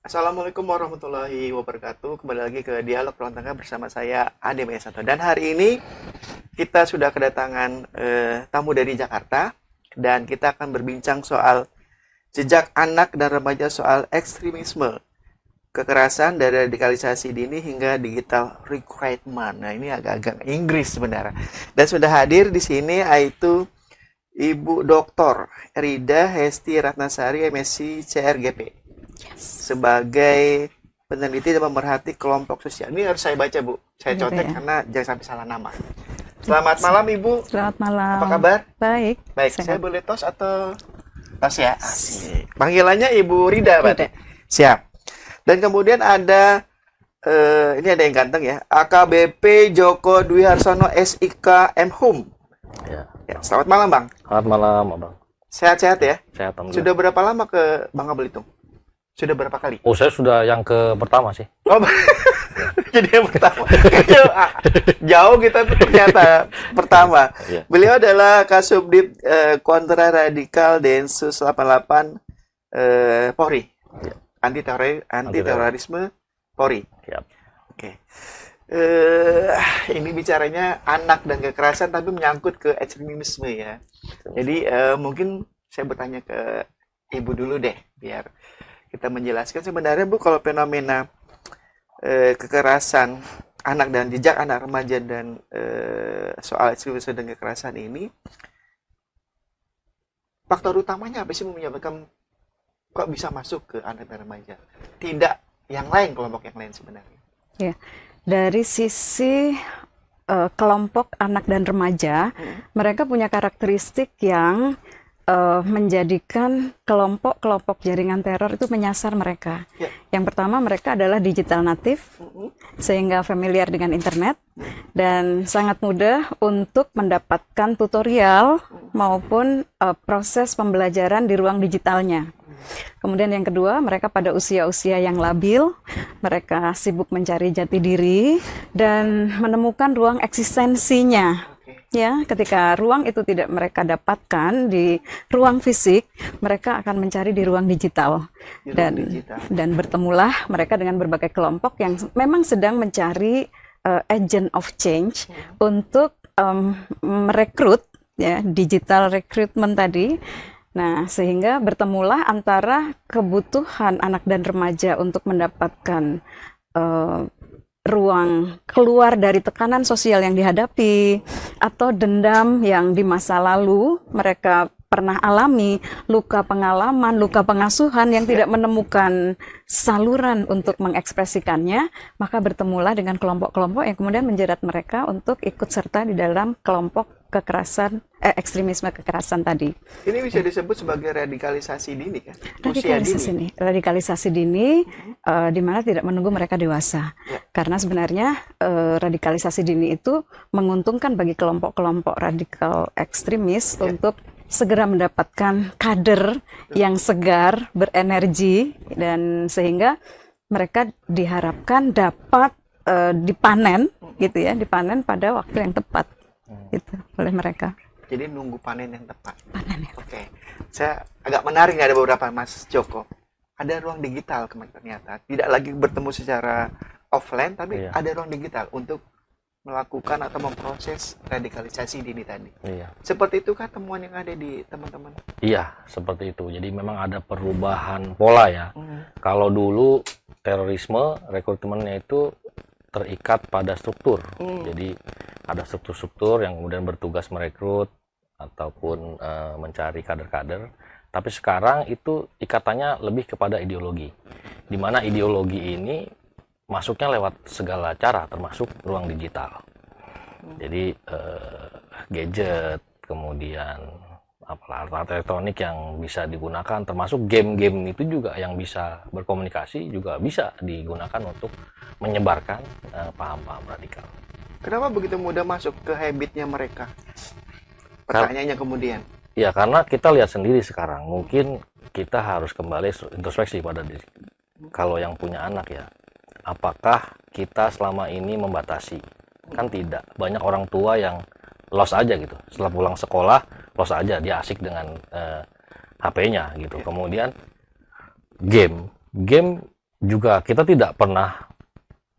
Assalamualaikum warahmatullahi wabarakatuh. Kembali lagi ke Dialog Ruang Tengah bersama saya Ade Mayasanto. Dan hari ini kita sudah kedatangan tamu dari Jakarta dan kita akan berbincang soal jejak anak dan remaja soal ekstremisme, kekerasan dari radikalisasi dini hingga digital recruitment. Nah, ini agak-agak Inggris sebenarnya. Dan sudah hadir di sini yaitu Ibu Dr. Rida Hesti Ratnasari, MSc CRGP, sebagai peneliti dan pemerhati kelompok sosial. Ini harus saya baca, Bu. Saya Gitu contek ya. karena jangan sampai salah nama. Selamat malam, Ibu. Selamat Apa malam. kabar? Baik. Baik, saya Sehat. boleh tos atau tos ya? Asik. Panggilannya Ibu Rida, berarti. Rida. Siap. Dan kemudian ada ini ada yang ganteng ya. AKBP Joko Dwi Harsono SIK Hum. Ya. Ya, selamat malam, Bang. Selamat malam, Abang. Sehat-sehat ya? Sehat, alhamdulillah. Sudah berapa lama ke Bangka Belitung? Sudah berapa kali? Oh, saya sudah yang ke pertama sih. Oh, jadi yang pertama. Jauh kita tuh ternyata pertama. Iya. Beliau adalah Kasubdit Kontra Radikal Densus 88 Polri. Iya. Anti terorisme Polri. Siap. Oke. Ini bicaranya anak dan kekerasan tapi menyangkut ke ekstremisme ya. Jadi mungkin saya bertanya ke Ibu dulu deh biar kita menjelaskan sebenarnya Bu kalau fenomena kekerasan anak dan jejak anak remaja dan soal ekstremisme dan kekerasan ini faktor utamanya apa sih menyebabkan kok bisa masuk ke anak dan remaja? Tidak yang lain, kelompok yang lain sebenarnya. Ya. Dari sisi kelompok anak dan remaja, mereka punya karakteristik yang menjadikan kelompok-kelompok jaringan teror itu menyasar mereka. Ya. Yang pertama, mereka adalah digital native, sehingga familiar dengan internet dan sangat mudah untuk mendapatkan tutorial maupun proses pembelajaran di ruang digitalnya. Kemudian yang kedua, mereka pada usia-usia yang labil, mereka sibuk mencari jati diri dan menemukan ruang eksistensinya. Oke. Ya, ketika ruang itu tidak mereka dapatkan di ruang fisik, mereka akan mencari di ruang digital. Di ruang Dan digital. dan bertemulah mereka dengan berbagai kelompok yang memang sedang mencari agent of change untuk merekrut, ya, digital recruitment tadi. Nah, sehingga bertemulah antara kebutuhan anak dan remaja untuk mendapatkan ruang keluar dari tekanan sosial yang dihadapi atau dendam yang di masa lalu mereka pernah alami, luka pengalaman, luka pengasuhan yang tidak menemukan saluran untuk mengekspresikannya, maka bertemulah dengan kelompok-kelompok yang kemudian menjerat mereka untuk ikut serta di dalam kelompok kekerasan, ekstremisme kekerasan tadi. Ini bisa disebut sebagai radikalisasi dini kan? Usia dini. Radikalisasi dini di mana tidak menunggu mereka dewasa. Ya. Karena sebenarnya radikalisasi dini itu menguntungkan bagi kelompok-kelompok radikal ekstremis Ya. untuk segera mendapatkan kader yang segar, berenergi, dan sehingga mereka diharapkan dapat dipanen, gitu ya, dipanen pada waktu yang tepat, gitu, oleh mereka. Jadi nunggu panen yang tepat. Panen ya. Oke. Saya agak menarik nih ada beberapa Mas Joko. Ada ruang digital ternyata. Tidak lagi bertemu secara offline tapi Iya. ada ruang digital untuk melakukan atau memproses radikalisasi dini tadi. Iya. Seperti itukah temuan yang ada di teman-teman? Iya, seperti itu. Jadi memang ada perubahan pola ya. Kalau dulu terorisme rekrutmennya itu terikat pada struktur. Jadi ada struktur-struktur yang kemudian bertugas merekrut ataupun mencari kader-kader. Tapi sekarang itu ikatannya lebih kepada ideologi. Di mana ideologi ini masuknya lewat segala cara, termasuk ruang digital. Jadi gadget, kemudian alat elektronik yang bisa digunakan, termasuk game-game itu juga yang bisa berkomunikasi, juga bisa digunakan untuk menyebarkan paham-paham radikal. Kenapa begitu mudah masuk ke habitnya mereka? Pertanyaannya kemudian. Ya, karena kita lihat sendiri sekarang, mungkin kita harus kembali introspeksi pada diri. Kalau yang punya anak ya, apakah kita selama ini membatasi? Kan tidak. Banyak orang tua yang los aja gitu. Setelah pulang sekolah, los aja. Dia asik dengan HP-nya gitu. Kemudian game juga kita tidak pernah,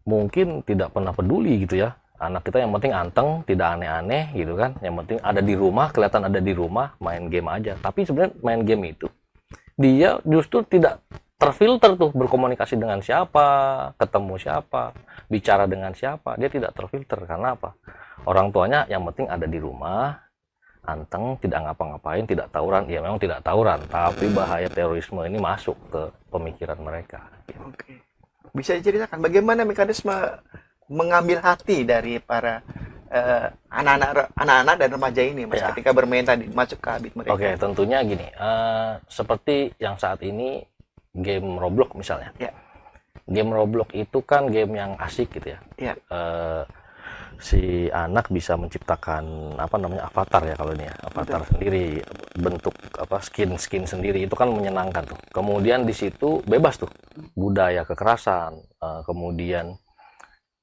mungkin tidak pernah peduli gitu ya. Anak kita yang penting anteng, tidak aneh-aneh gitu kan. Yang penting ada di rumah, kelihatan ada di rumah, main game aja. Tapi sebenarnya main game itu, dia justru tidak terfilter tuh berkomunikasi dengan siapa, ketemu siapa, bicara dengan siapa. Dia tidak terfilter. Karena apa? Orang tuanya yang penting ada di rumah, anteng, tidak ngapa-ngapain, tidak tawuran. Ya memang tidak tawuran, tapi bahaya terorisme ini masuk ke pemikiran mereka. Oke. Bisa diceritakan bagaimana mekanisme mengambil hati dari para anak-anak dan remaja ini, Mas, Ya. ketika bermain tadi masuk ke habit mereka? Oke, tentunya gini, seperti yang saat ini game Roblox misalnya. Ya. Game Roblox itu kan game yang asik gitu ya. Ya. Si anak bisa menciptakan apa namanya avatar ya kalau ini ya, avatar sendiri, bentuk apa skin sendiri, itu kan menyenangkan tuh. Kemudian di situ bebas tuh budaya kekerasan, kemudian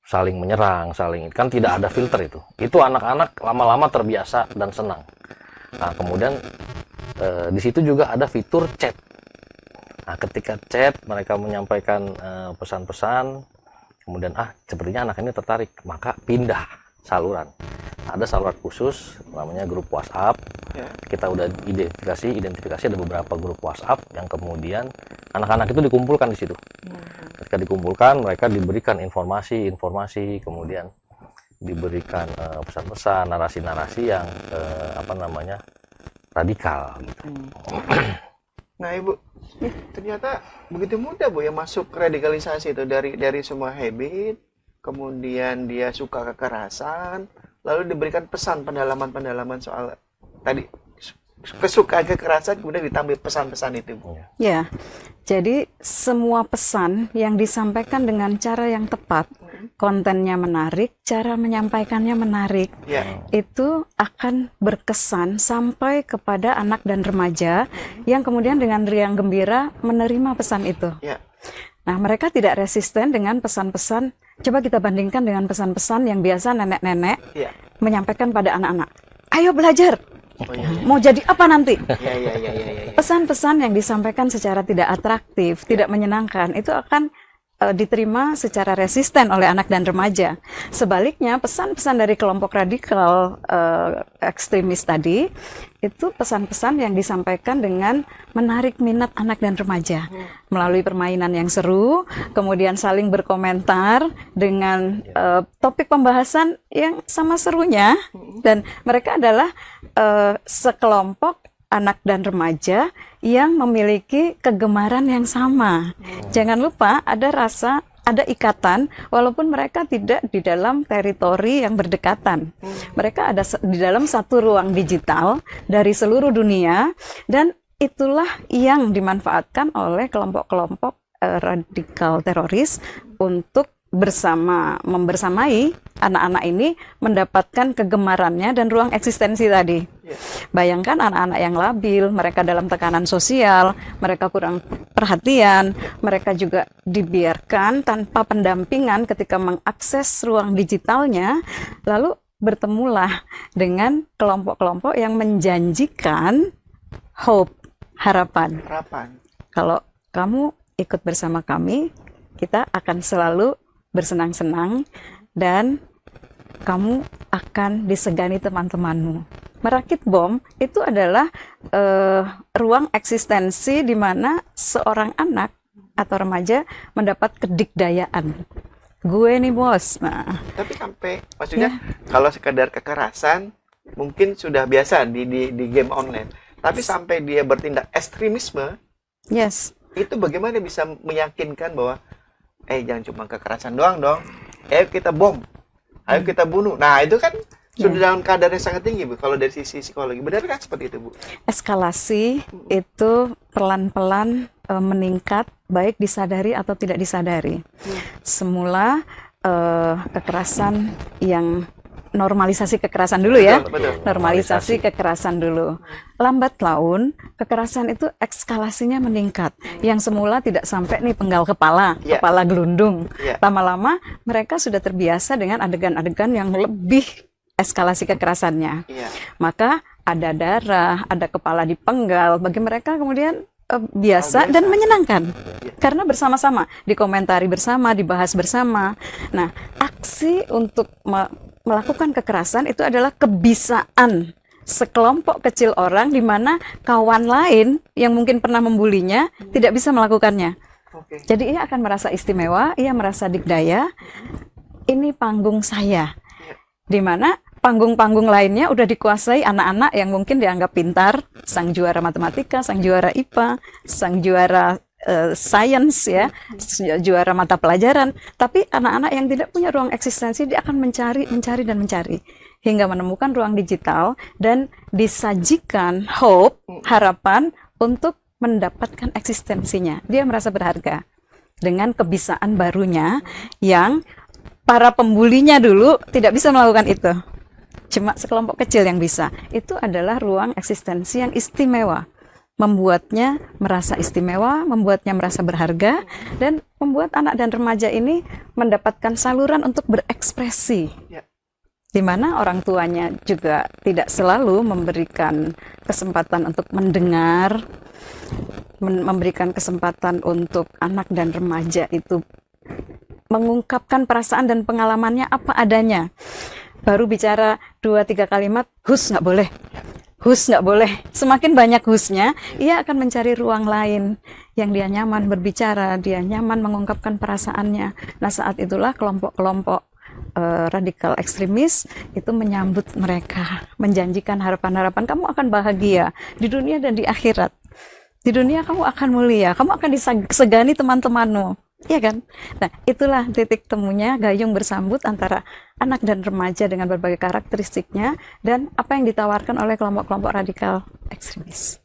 saling menyerang, kan tidak ada filter itu. Itu anak-anak lama-lama terbiasa dan senang. Nah, kemudian di situ juga ada fitur chat. Nah, ketika chat mereka menyampaikan pesan-pesan, kemudian sepertinya anak ini tertarik, maka pindah saluran. Ada saluran khusus namanya grup WhatsApp. Ya. Kita udah identifikasi ada beberapa grup WhatsApp yang kemudian anak-anak itu dikumpulkan di situ. Ketika dikumpulkan, mereka diberikan informasi, kemudian diberikan pesan-pesan, narasi-narasi yang radikal gitu. Nah, Ibu, ternyata begitu mudah, Bu, ya masuk radikalisasi itu dari semua habit, kemudian dia suka kekerasan, lalu diberikan pesan pendalaman soal tadi kesukaan kekerasan, kemudian ditambah pesan-pesan itu, Bu. Ya, jadi semua pesan yang disampaikan dengan cara yang tepat, kontennya menarik, cara menyampaikannya menarik, Ya. itu akan berkesan sampai kepada anak dan remaja yang kemudian dengan riang gembira menerima pesan itu. Ya. Nah, mereka tidak resisten dengan pesan-pesan. Coba kita bandingkan dengan pesan-pesan yang biasa nenek-nenek Ya. menyampaikan pada anak-anak. Ayo belajar, Oh, iya, iya. mau jadi apa nanti? Ya. Pesan-pesan yang disampaikan secara tidak atraktif, tidak menyenangkan, itu akan diterima secara resisten oleh anak dan remaja. Sebaliknya, pesan-pesan dari kelompok radikal ekstremis tadi, itu pesan-pesan yang disampaikan dengan menarik minat anak dan remaja melalui permainan yang seru, kemudian saling berkomentar dengan topik pembahasan yang sama serunya, dan mereka adalah sekelompok anak dan remaja yang memiliki kegemaran yang sama. Jangan lupa ada ikatan walaupun mereka tidak di dalam teritori yang berdekatan. Mereka ada di dalam satu ruang digital dari seluruh dunia, dan itulah yang dimanfaatkan oleh kelompok-kelompok radikal teroris untuk membersamai anak-anak ini mendapatkan kegemarannya dan ruang eksistensi tadi. Bayangkan anak-anak yang labil, mereka dalam tekanan sosial, mereka kurang perhatian, mereka juga dibiarkan tanpa pendampingan ketika mengakses ruang digitalnya, lalu bertemulah dengan kelompok-kelompok yang menjanjikan hope, harapan. Kalau kamu ikut bersama kami, kita akan selalu bersenang-senang dan kamu akan disegani teman-temanmu. Merakit bom itu adalah ruang eksistensi di mana seorang anak atau remaja mendapat kedikdayaan. Gue nih bos. Nah, tapi sampai maksudnya kalau sekedar kekerasan mungkin sudah biasa di game online. Tapi sampai dia bertindak ekstremisme, yes. Itu bagaimana bisa meyakinkan bahwa jangan cuma kekerasan doang dong. Ayo kita bom. Ayo kita bunuh. Nah, itu kan sudah dalam kadar yang sangat tinggi, Bu. Kalau dari sisi psikologi, benar kan seperti itu, Bu? Eskalasi itu pelan-pelan meningkat, baik disadari atau tidak disadari. Semula kekerasan yang normalisasi kekerasan dulu ya. Betul. Normalisasi kekerasan dulu. Lambat laun, kekerasan itu eskalasinya meningkat. Yang semula tidak sampai nih penggal kepala, kepala gelundung. Lama-lama mereka sudah terbiasa dengan adegan-adegan yang lebih eskalasi kekerasannya. Maka ada darah, ada kepala dipenggal. Bagi mereka kemudian biasa Hal biasa. dan menyenangkan. Iya. Karena bersama-sama, dikomentari bersama, dibahas bersama. Nah, aksi untuk melakukan kekerasan itu adalah kebisaan sekelompok kecil orang di mana kawan lain yang mungkin pernah membulinya tidak bisa melakukannya. Oke. Jadi ia akan merasa istimewa, ia merasa dikdaya. Ini panggung saya. Di mana panggung-panggung lainnya udah dikuasai anak-anak yang mungkin dianggap pintar, sang juara matematika, sang juara IPA, sang juara sains ya, juara mata pelajaran. Tapi anak-anak yang tidak punya ruang eksistensi, dia akan mencari dan mencari hingga menemukan ruang digital dan disajikan hope, harapan untuk mendapatkan eksistensinya. Dia merasa berharga dengan kebisaan barunya yang para pembulinya dulu tidak bisa melakukan itu. Cuma sekelompok kecil yang bisa. Itu adalah ruang eksistensi yang istimewa. Membuatnya merasa istimewa, membuatnya merasa berharga, dan membuat anak dan remaja ini mendapatkan saluran untuk berekspresi. Ya. Di mana orang tuanya juga tidak selalu memberikan kesempatan untuk mendengar, memberikan kesempatan untuk anak dan remaja itu mengungkapkan perasaan dan pengalamannya apa adanya. Baru bicara 2-3 kalimat, hus nggak boleh. Hus nggak boleh. Semakin banyak husnya, ia akan mencari ruang lain yang dia nyaman berbicara, dia nyaman mengungkapkan perasaannya. Nah, saat itulah kelompok-kelompok radikal ekstremis itu menyambut mereka, menjanjikan harapan-harapan, kamu akan bahagia di dunia dan di akhirat. Di dunia kamu akan mulia, kamu akan disegani teman-temanmu. Iya kan? Nah, itulah titik temunya gayung bersambut antara anak dan remaja dengan berbagai karakteristiknya dan apa yang ditawarkan oleh kelompok-kelompok radikal ekstremis.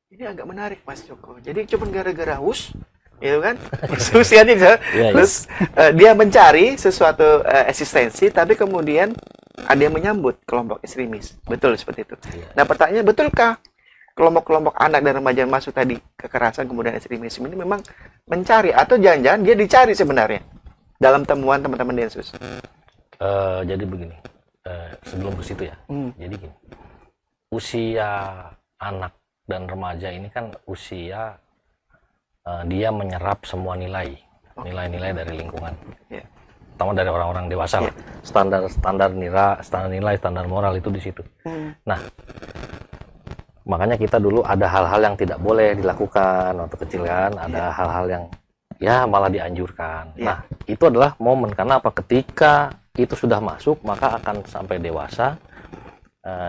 Ini agak menarik Mas Joko. Jadi cuma gara-gara hus, gitu kan? Usianya bisa. Iya, Terus dia mencari sesuatu eksistensi, tapi kemudian ada yang menyambut kelompok ekstremis. Betul seperti itu. Nah, pertanyaannya, betulkah kelompok-kelompok anak dan remaja yang masuk tadi kekerasan kemudian ekstremisme ini memang mencari, atau jangan-jangan dia dicari sebenarnya dalam temuan teman-teman Densus? Jadi begini, sebelum ke situ ya. Jadi gini, usia anak dan remaja ini kan usia dia menyerap semua nilai-nilai dari lingkungan, terutama dari orang-orang dewasa lah. Standar nilai, standar moral itu di situ. Nah, makanya kita dulu ada hal-hal yang tidak boleh dilakukan waktu kecil kan, ada hal-hal yang ya malah dianjurkan. Nah, itu adalah momen, karena apa? Ketika itu sudah masuk, maka akan sampai dewasa,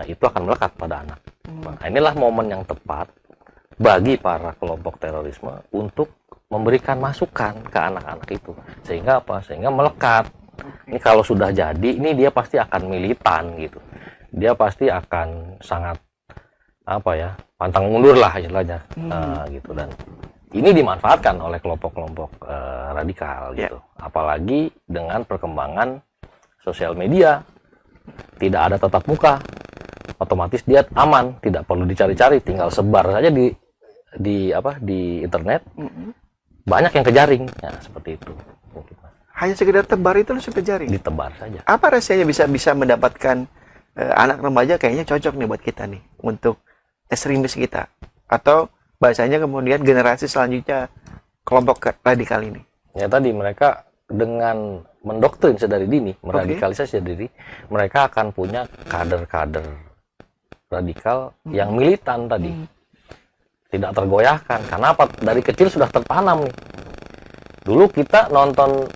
itu akan melekat pada anak. Nah, inilah momen yang tepat bagi para kelompok terorisme untuk memberikan masukan ke anak-anak itu. Sehingga apa? Sehingga melekat. Ini kalau sudah jadi, ini dia pasti akan militan gitu. Dia pasti akan sangat pantang mundur lah istilahnya, gitu. Dan ini dimanfaatkan oleh kelompok-kelompok radikal gitu. Apalagi dengan perkembangan sosial media, tidak ada tatap muka, otomatis dia aman, tidak perlu dicari-cari, tinggal sebar saja di internet, banyak yang kejaring, ya seperti itu. Hanya sekedar tebar itu langsung kejaring. Ditebar saja. Apa rahasianya bisa mendapatkan anak remaja kayaknya cocok nih buat kita nih untuk ekstremis kita, atau bahasanya kemudian generasi selanjutnya kelompok radikal ini? Ya tadi mereka dengan mendoktrin sedari dini, meradikalisasi sedari dini, mereka akan punya kader-kader radikal yang militan tadi, tidak tergoyahkan. Karena apa? Dari kecil sudah tertanam nih. Dulu kita nonton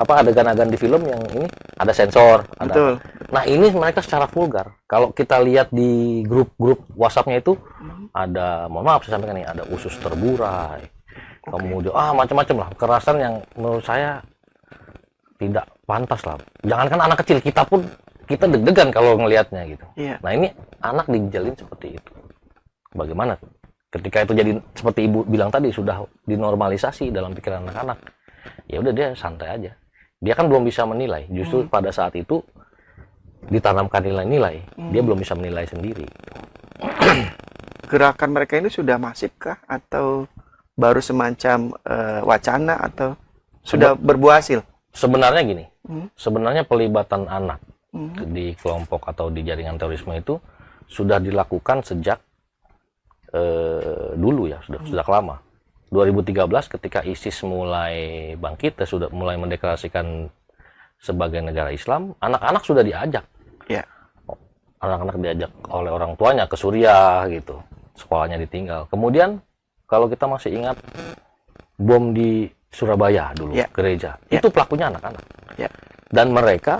adegan-adegan di film yang ini ada sensor, ada. Nah, ini mereka secara vulgar. Kalau kita lihat di grup-grup WhatsApp-nya itu ada, mohon maaf saya sampaikan nih, ada usus terburai. Kemudian macam-macam lah, kekerasan yang menurut saya tidak pantas lah. Jangankan anak kecil, kita pun kita deg-degan kalau ngelihatnya gitu. Nah, ini anak dijalin seperti itu. Bagaimana ketika itu jadi seperti Ibu bilang tadi, sudah dinormalisasi dalam pikiran anak-anak. Ya udah, dia santai aja. Dia kan belum bisa menilai. Justru pada saat itu ditanamkan nilai-nilai, dia belum bisa menilai sendiri. Gerakan mereka ini sudah masif kah, atau baru semacam wacana, atau sudah berbuah hasil? Sebenarnya gini, sebenarnya pelibatan anak di kelompok atau di jaringan terorisme itu sudah dilakukan sejak dulu ya, sudah lama. 2013 ketika ISIS mulai bangkit, sudah mulai mendeklarasikan sebagai negara Islam, anak-anak sudah diajak. Ya. Anak-anak diajak oleh orang tuanya ke Suriah gitu. Sekolahnya ditinggal. Kemudian kalau kita masih ingat bom di Surabaya dulu, Ya. gereja. Ya. Itu pelakunya anak-anak. Ya. Dan mereka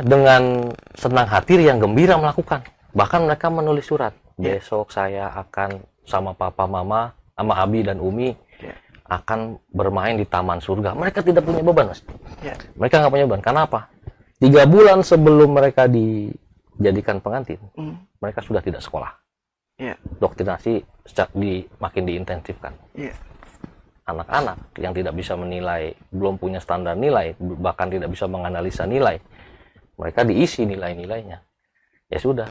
dengan senang hati yang gembira melakukan. Bahkan mereka menulis surat. Ya. Besok saya akan sama papa mama, sama Abi dan Umi akan bermain di taman surga. Mereka tidak punya beban, Mas. Ya. Mereka nggak punya beban. Kenapa? 3 bulan sebelum mereka dijadikan pengantin, mereka sudah tidak sekolah. Ya. Doktrinasi makin diintensifkan. Ya. Anak-anak yang tidak bisa menilai, belum punya standar nilai, bahkan tidak bisa menganalisa nilai, mereka diisi nilai-nilainya. Ya sudah,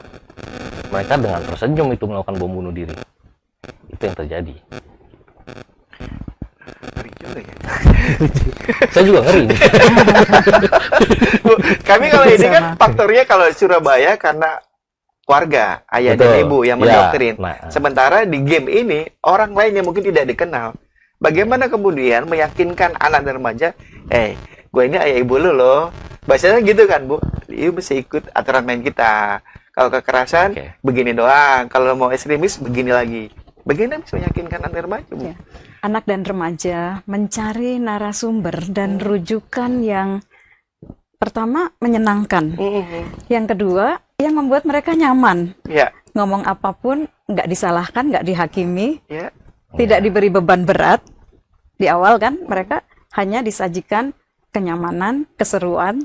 mereka dengan tersenyum itu melakukan bom bunuh diri. Itu yang terjadi. Ngeri juga ya. Saya juga ngeri. Bu, kami kalau ini kan faktornya kalau Surabaya karena keluarga, ayah dan Betul. ibu yang Ya, mendoktrin. nah. Sementara di game ini orang lain yang mungkin tidak dikenal. Bagaimana kemudian meyakinkan anak dan remaja, gue ini ayah ibu lu loh. Bahasanya gitu kan, Bu. Lu mesti ikut aturan main kita. Kalau kekerasan, begini doang. Kalau mau ekstremis, begini lagi. Bagaimana bisa meyakinkan anak dan remaja, Bu? Ya. Anak dan remaja mencari narasumber dan rujukan yang pertama menyenangkan. Yang kedua, yang membuat mereka nyaman. Ya. Ngomong apapun nggak disalahkan, nggak dihakimi, Ya. tidak diberi beban berat. Di awal kan mereka hanya disajikan kenyamanan, keseruan,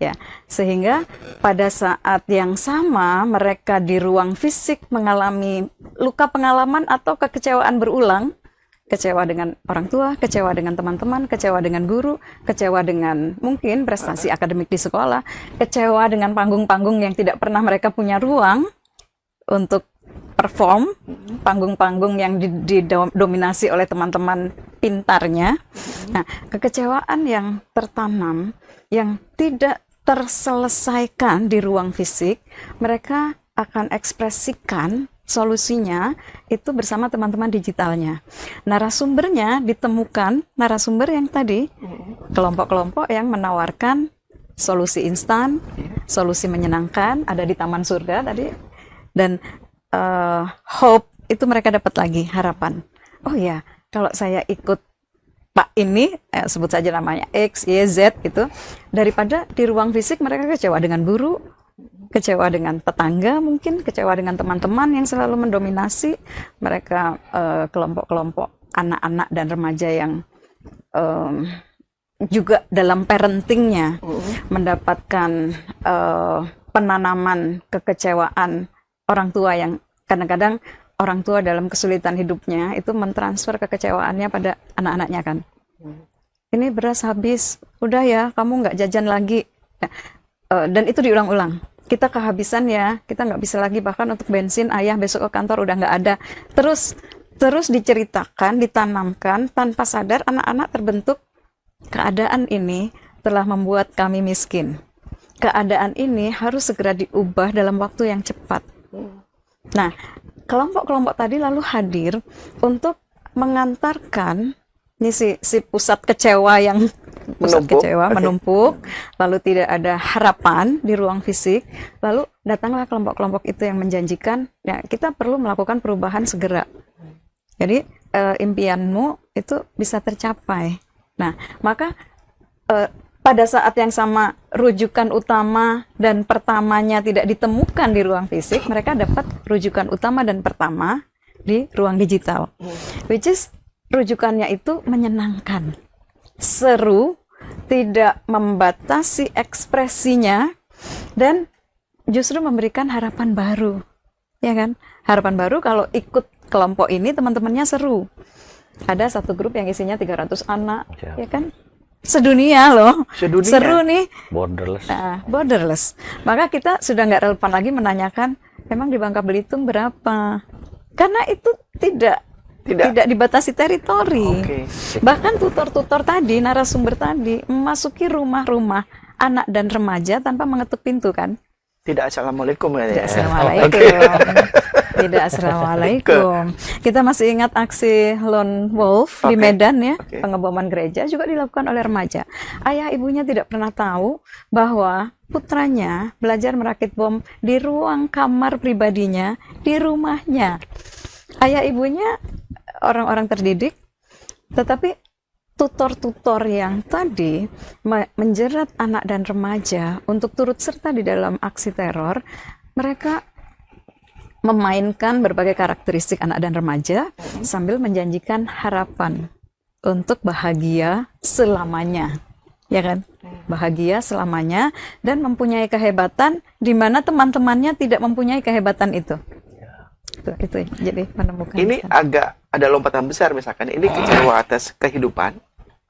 ya. Sehingga pada saat yang sama mereka di ruang fisik mengalami luka pengalaman atau kekecewaan berulang. Kecewa dengan orang tua, kecewa dengan teman-teman, kecewa dengan guru, kecewa dengan mungkin prestasi akademik di sekolah, kecewa dengan panggung-panggung yang tidak pernah mereka punya ruang untuk perform, panggung-panggung yang didominasi oleh teman-teman pintarnya. Nah, kekecewaan yang tertanam, yang tidak terselesaikan di ruang fisik, mereka akan ekspresikan solusinya itu bersama teman-teman digitalnya. Narasumbernya ditemukan, narasumber yang tadi, kelompok-kelompok yang menawarkan solusi instan, solusi menyenangkan, ada di Taman Surga tadi, dan hope itu mereka dapat lagi, harapan. Oh ya, kalau saya ikut Pak ini, sebut saja namanya X, Y, Z gitu, daripada di ruang fisik mereka kecewa dengan guru, kecewa dengan tetangga mungkin, kecewa dengan teman-teman yang selalu mendominasi, mereka kelompok-kelompok anak-anak dan remaja yang juga dalam parentingnya mendapatkan penanaman kekecewaan orang tua yang kadang-kadang orang tua dalam kesulitan hidupnya itu mentransfer kekecewaannya pada anak-anaknya kan. Ini beras habis, udah ya kamu nggak jajan lagi. Dan itu diulang-ulang. Kita kehabisan ya, kita nggak bisa lagi bahkan untuk bensin, ayah besok ke kantor udah nggak ada. Terus diceritakan, ditanamkan tanpa sadar anak-anak terbentuk keadaan ini telah membuat kami miskin. Keadaan ini harus segera diubah dalam waktu yang cepat. Nah, kelompok-kelompok tadi lalu hadir untuk mengantarkan ini si pusat kecewa yang menumpuk, lalu tidak ada harapan di ruang fisik, lalu datanglah kelompok-kelompok itu yang menjanjikan, ya kita perlu melakukan perubahan segera. Jadi impianmu itu bisa tercapai. Nah, maka pada saat yang sama rujukan utama dan pertamanya tidak ditemukan di ruang fisik, mereka dapat rujukan utama dan pertama di ruang digital. Which is rujukannya itu menyenangkan, seru, tidak membatasi ekspresinya, dan justru memberikan harapan baru. Ya kan? Harapan baru kalau ikut kelompok ini teman-temannya seru. Ada satu grup yang isinya 300 anak, ya kan? Sedunia loh, seru nih. Borderless. Nah, borderless. Maka kita sudah nggak relevan lagi menanyakan, memang di Bangka Belitung berapa? Karena itu tidak dibatasi teritori. Bahkan tutor-tutor tadi, narasumber tadi, memasuki rumah-rumah anak dan remaja tanpa mengetuk pintu kan? Tidak assalamualaikum ya. Tidak assalamualaikum. Tidak, assalamualaikum. Kita masih ingat aksi Lone Wolf di Oke. Medan ya, Oke. pengeboman gereja juga dilakukan oleh remaja. Ayah ibunya tidak pernah tahu bahwa putranya belajar merakit bom di ruang kamar pribadinya di rumahnya. Ayah ibunya orang-orang terdidik, tetapi tutor-tutor yang tadi menjerat anak dan remaja untuk turut serta di dalam aksi teror, mereka memainkan berbagai karakteristik anak dan remaja sambil menjanjikan harapan untuk bahagia selamanya. Ya kan? Bahagia selamanya dan mempunyai kehebatan di mana teman-temannya tidak mempunyai kehebatan itu. Itu jadi menemukan. Ini agak ada lompatan besar, misalkan ini kecewa atas kehidupan,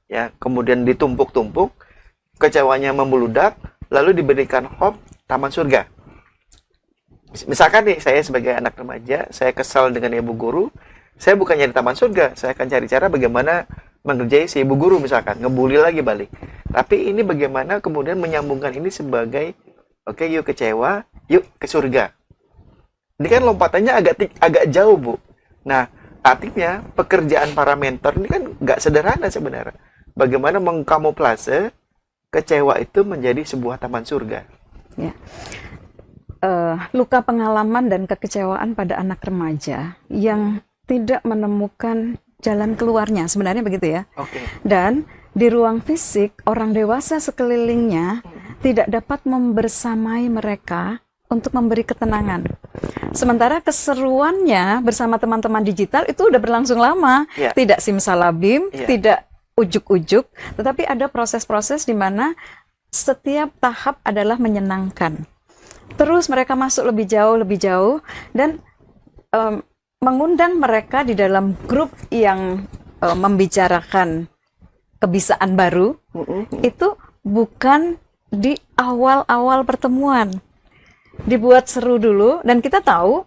ya, kemudian ditumpuk-tumpuk, kecewanya membludak, lalu diberikan hope taman surga. Misalkan nih, saya sebagai anak remaja, saya kesal dengan ibu guru, saya bukan nyari taman surga, saya akan cari cara bagaimana mengerjai si ibu guru, misalkan, ngebully lagi balik. Tapi ini bagaimana kemudian menyambungkan ini sebagai, oke, yuk kecewa, yuk ke surga. Ini kan lompatannya agak jauh, Bu. Nah, artinya pekerjaan para mentor ini kan nggak sederhana sebenarnya. Bagaimana mengkamuflase kecewa itu menjadi sebuah taman surga. Ya. Luka pengalaman dan kekecewaan pada anak remaja yang tidak menemukan jalan keluarnya, sebenarnya begitu ya. Oke. Dan di ruang fisik, orang dewasa sekelilingnya tidak dapat membersamai mereka untuk memberi ketenangan. Sementara keseruannya bersama teman-teman digital itu udah berlangsung lama, Ya. tidak simsalabim, Ya. tidak ujuk-ujuk, tetapi ada proses-proses di mana setiap tahap adalah menyenangkan. Terus mereka masuk lebih jauh, dan mengundang mereka di dalam grup yang membicarakan kebiasaan baru, itu bukan di awal-awal pertemuan. Dibuat seru dulu, dan kita tahu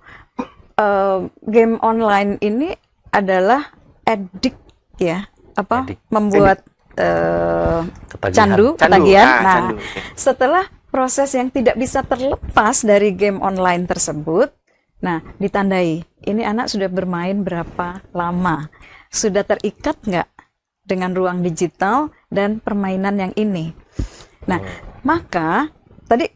game online ini adalah edik ya, Edik. membuat Ketagihan. ketagihan. Nah, candu. Oke. setelah proses yang tidak bisa terlepas dari game online tersebut, nah ditandai, ini anak sudah bermain berapa lama, sudah terikat nggak dengan ruang digital dan permainan yang ini. Nah, maka tadi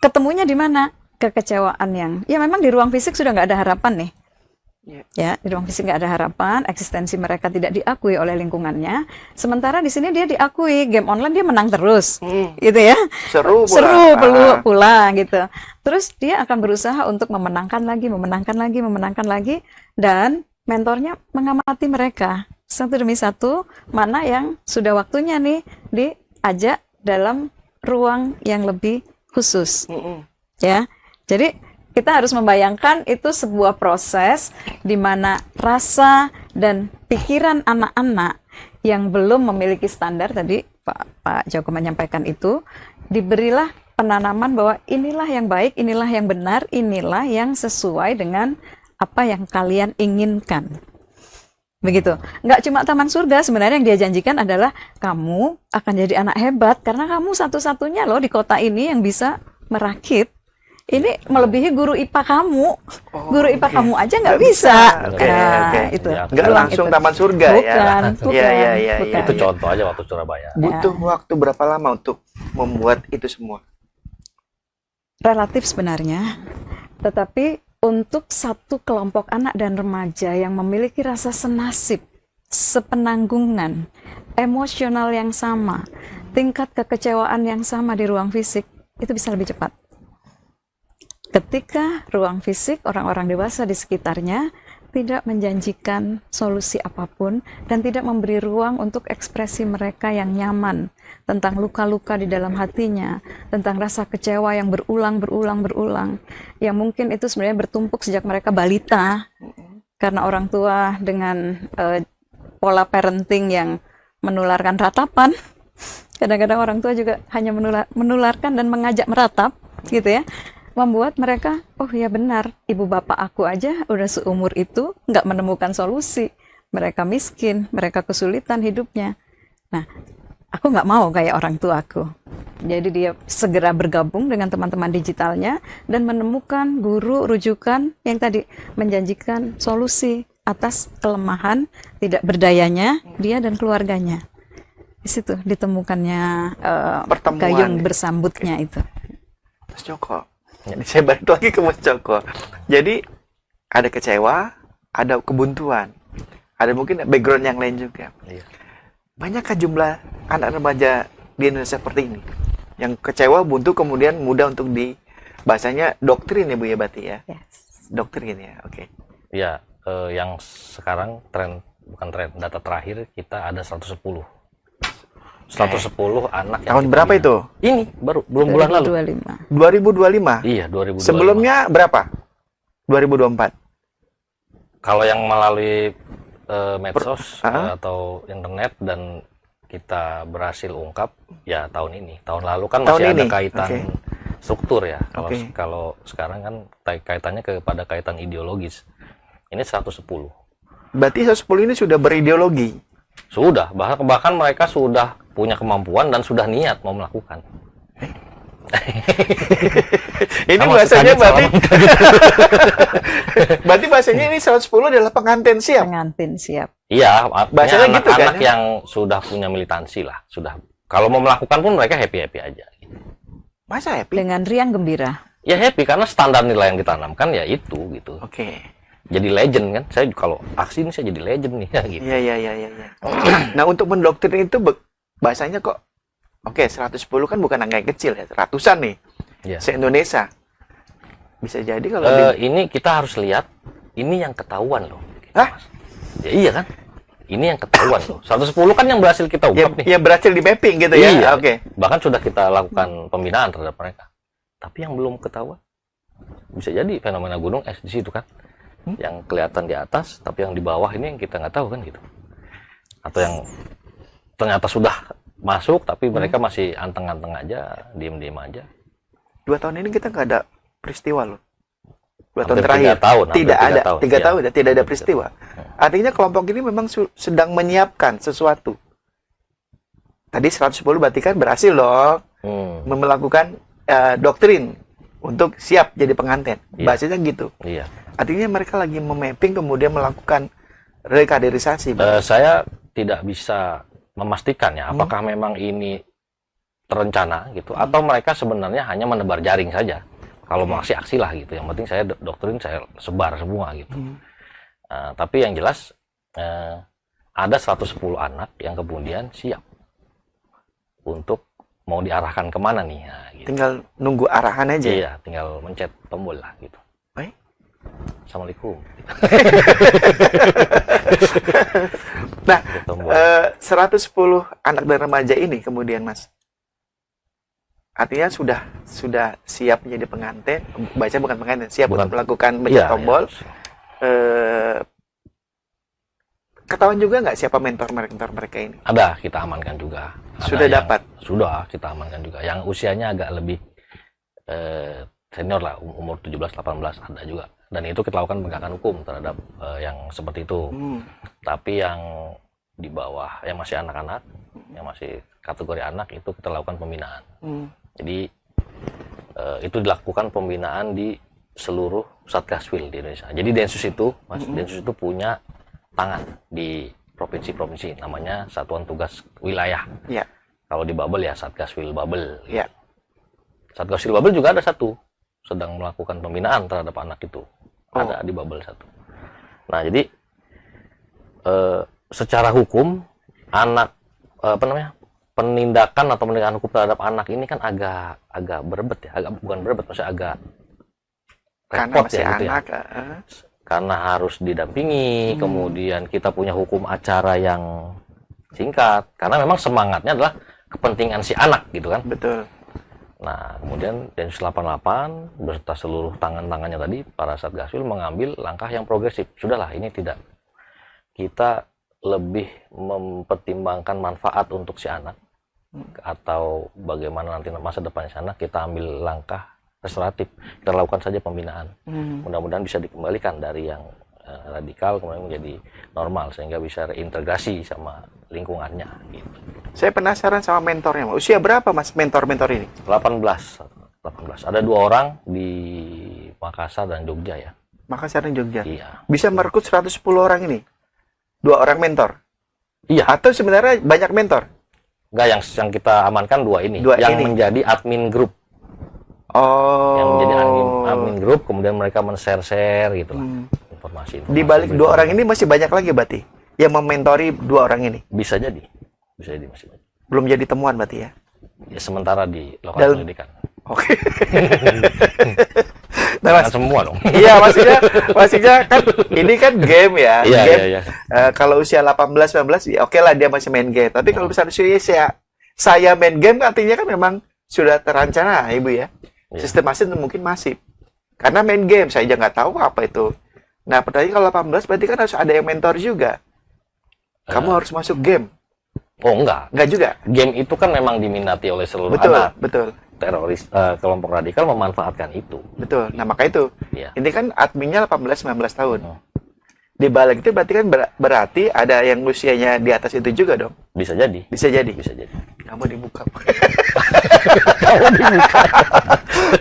ketemunya di mana? Kekecewaan yang, ya memang di ruang fisik sudah nggak ada harapan nih. Ya, di ruang fisik nggak ada harapan, eksistensi mereka tidak diakui oleh lingkungannya. Sementara di sini dia diakui, game online dia menang terus, gitu ya. Seru pula. Seru pula gitu. Terus dia akan berusaha untuk memenangkan lagi, dan mentornya mengamati mereka satu demi satu, mana yang sudah waktunya nih diajak dalam ruang yang lebih khusus. Ya, jadi kita harus membayangkan itu sebuah proses di mana rasa dan pikiran anak-anak yang belum memiliki standar, tadi Pak Joko menyampaikan itu, diberilah penanaman bahwa inilah yang baik, inilah yang benar, inilah yang sesuai dengan apa yang kalian inginkan. Begitu. Nggak cuma taman surga, sebenarnya yang dia janjikan adalah kamu akan jadi anak hebat karena kamu satu-satunya loh di kota ini yang bisa merakit. Ini melebihi guru IPA kamu. Guru IPA kamu aja nggak bisa. Oke, Nah, oke. itu. Ya, Nggak Ruang langsung itu. taman surga Bukan, ya. bukan, Iya. bukan. Itu contoh aja waktu Surabaya. Butuh waktu berapa lama untuk membuat itu semua? Relatif sebenarnya, tetapi untuk satu kelompok anak dan remaja yang memiliki rasa senasib, sepenanggungan, emosional yang sama, tingkat kekecewaan yang sama di ruang fisik, itu bisa lebih cepat. Ketika ruang fisik orang-orang dewasa di sekitarnya tidak menjanjikan solusi apapun dan tidak memberi ruang untuk ekspresi mereka yang nyaman tentang luka-luka di dalam hatinya, tentang rasa kecewa yang berulang, yang mungkin itu sebenarnya bertumpuk sejak mereka balita, karena orang tua dengan pola parenting yang menularkan ratapan. Kadang-kadang orang tua juga hanya menularkan dan mengajak meratap, gitu ya. Membuat mereka, oh ya benar, ibu bapak aku aja udah seumur itu nggak menemukan solusi. Mereka miskin, mereka kesulitan hidupnya. Nah, aku nggak mau kayak orang tua aku. Jadi dia segera bergabung dengan teman-teman digitalnya dan menemukan guru rujukan yang tadi menjanjikan solusi atas kelemahan tidak berdayanya dia dan keluarganya. Di situ ditemukannya Pertemuan. gayung bersambutnya itu. Mas Joko. Jadi saya balik lagi ke Mas Joko. Jadi ada kecewa, ada kebuntuan, ada mungkin background yang lain juga. Iya. Banyakkah jumlah anak remaja di Indonesia seperti ini? Yang kecewa, buntu, kemudian mudah untuk bahasanya doktrin ya Bu ya berarti ya? Yes. Doktrin ya, oke. Ya, yang sekarang bukan tren, data terakhir kita ada 110 anak yang Tahun kita berapa bina. itu? Ini baru belum bulan lalu. 2025. 2025? Iya, 2025. Sebelumnya berapa? 2024? Kalau yang melalui medsos atau internet dan kita berhasil ungkap ya tahun ini. Tahun lalu kan Tahun masih ada ini? kaitan Oke. struktur ya. Oke. Kalau sekarang kan kaitannya kepada kaitan ideologis. Ini 110. Berarti 110 ini sudah berideologi. Sudah, bahkan mereka sudah punya kemampuan dan sudah niat mau melakukan. Ini Sama bahasanya kaget berarti sama. berarti bahasanya ini 110 adalah pengantin siap. Pengantin siap. Iya, Bahasanya artinya gitu kan, anak-anak ya? yang sudah punya militansi lah, sudah. Kalau mau melakukan pun mereka happy-happy aja. Masa happy? Dengan riang gembira. Ya happy karena standar nilai yang ditanamkan ya itu gitu. Oke. Jadi legend kan. Saya kalau aksi ini saya jadi legend nih ya gitu. Iya. Nah, untuk mendoktrin itu bahasanya kok oke, 110 kan bukan angka yang kecil ya, ratusan nih. Iya. Se-Indonesia. Bisa jadi kalau Ini kita harus lihat ini yang ketahuan loh. Hah? Ya iya kan? Ini yang ketahuan loh. 110 kan yang berhasil kita Ya, ungkap nih. ya berhasil di mapping gitu ya. Iya. Oke. Bahkan sudah kita lakukan pembinaan terhadap mereka. Tapi yang belum ketahuan bisa jadi fenomena gunung es di situ kan. Yang kelihatan di atas, tapi yang di bawah ini yang kita nggak tahu kan gitu. Atau yang ternyata sudah masuk, tapi mereka masih anteng-anteng aja, diem-diem aja. 2 tahun ini kita nggak ada peristiwa loh. 2 tahun Hampir terakhir 3 tahun, hampir tidak 3 ada tahun. 3 Iya. tahun ya, tidak ada Hampir 3 peristiwa. Artinya kelompok ini memang sedang menyiapkan sesuatu. Tadi 110 berarti kan berhasil loh melakukan doktrin untuk siap jadi pengantin. Iya. Bahasanya gitu. Iya. Artinya mereka lagi memapping kemudian melakukan rekaderisasi. Saya tidak bisa memastikan ya, apakah memang ini terencana gitu, atau mereka sebenarnya hanya menebar jaring saja. Kalau mau aksi lah gitu. Yang penting saya doktrin saya sebar semua gitu. Tapi yang jelas ada 110 anak yang kemudian siap untuk mau diarahkan kemana nih. Nah, gitu. Tinggal nunggu arahan aja. Iya, tinggal mencet tombol lah gitu. Baik. Assalamualaikum. Nah, Mencet tombol. 110 anak dan remaja ini kemudian Mas, artinya sudah siap menjadi pengantin, baca bukan pengantin, siap Bukan. untuk melakukan mencet Iya, tombol. iya. Ketahuan juga nggak siapa mentor mereka ini? Ada, kita amankan juga. Ada Sudah yang- dapat? Sudah, kita amankan juga. Yang usianya agak lebih senior lah, umur 17-18 ada juga. Dan itu kita lakukan penegakan hukum terhadap yang seperti itu. Tapi yang di bawah, yang masih anak-anak, yang masih kategori anak, itu kita lakukan pembinaan. Jadi itu dilakukan pembinaan di seluruh Satgaswil di Indonesia. Jadi Densus itu, Mas, Densus itu punya tangan di provinsi-provinsi, namanya Satuan Tugas Wilayah. Ya, Kalau di Babel ya Satgaswil Babel. ya. Satgaswil Babel juga ada satu, sedang melakukan pembinaan terhadap anak itu. Oh. Ada di Babel satu. Nah jadi secara hukum anak penindakan atau penindakan hukum terhadap anak ini kan agak berebet ya, bukan berebet, maksudnya agak Karena repot masih ya gitu ya. anak. Karena harus didampingi, kemudian kita punya hukum acara yang singkat, karena memang semangatnya adalah kepentingan si anak gitu kan. Betul. Nah, kemudian Densus 88 beserta seluruh tangan-tangannya tadi, para Satgaswil mengambil langkah yang progresif. Sudahlah, ini tidak. Kita lebih mempertimbangkan manfaat untuk si anak, atau bagaimana nanti masa depan si anak, kita ambil langkah restoratif. Kita lakukan saja pembinaan. Mudah-mudahan bisa dikembalikan dari yang radikal kemudian menjadi normal sehingga bisa reintegrasi sama lingkungannya gitu. Saya penasaran sama mentornya. Usia berapa Mas mentor-mentor ini? 18. Ada 2 orang di Makassar dan Jogja ya. Makassar dan Jogja. Iya. Bisa merekrut 110 orang ini? 2 orang mentor? Iya. Atau sebenarnya banyak mentor? Enggak, yang kita amankan 2 ini. Dua yang ini. menjadi admin grup. Oh. Yang menjadi admin grup, kemudian mereka men-share gitu lah. Informasi. Di balik 2 orang ini masih banyak lagi berarti yang mementori 2 orang ini? Bisa jadi masih banyak. Belum jadi temuan berarti ya? Ya sementara di lokal pendidikan. Oke. Nah, Jangan semua dong. Iya, maksudnya kan ini kan game ya. Iya, Game. iya. Kalau usia 18-19 ya oke lah dia masih main game. Tapi kalau misalnya usia saya main game artinya kan memang sudah terancana Ibu ya. Iya. Sistem masif mungkin masif. Karena main game saya aja nggak tahu apa itu. Nah, pertanyaan kalau 18 berarti kan harus ada yang mentor juga. Kamu harus masuk game. Oh enggak. Enggak juga. Game itu kan memang diminati oleh seluruh Betul, anak. betul. Teroris kelompok radikal memanfaatkan itu. Betul. Nah, maka itu. Iya. Ini kan adminnya 18-19 tahun. Oh. Di balik itu berarti kan berarti ada yang usianya di atas itu juga dong. Bisa jadi. Bisa jadi. Bisa jadi. Kamu dibuka.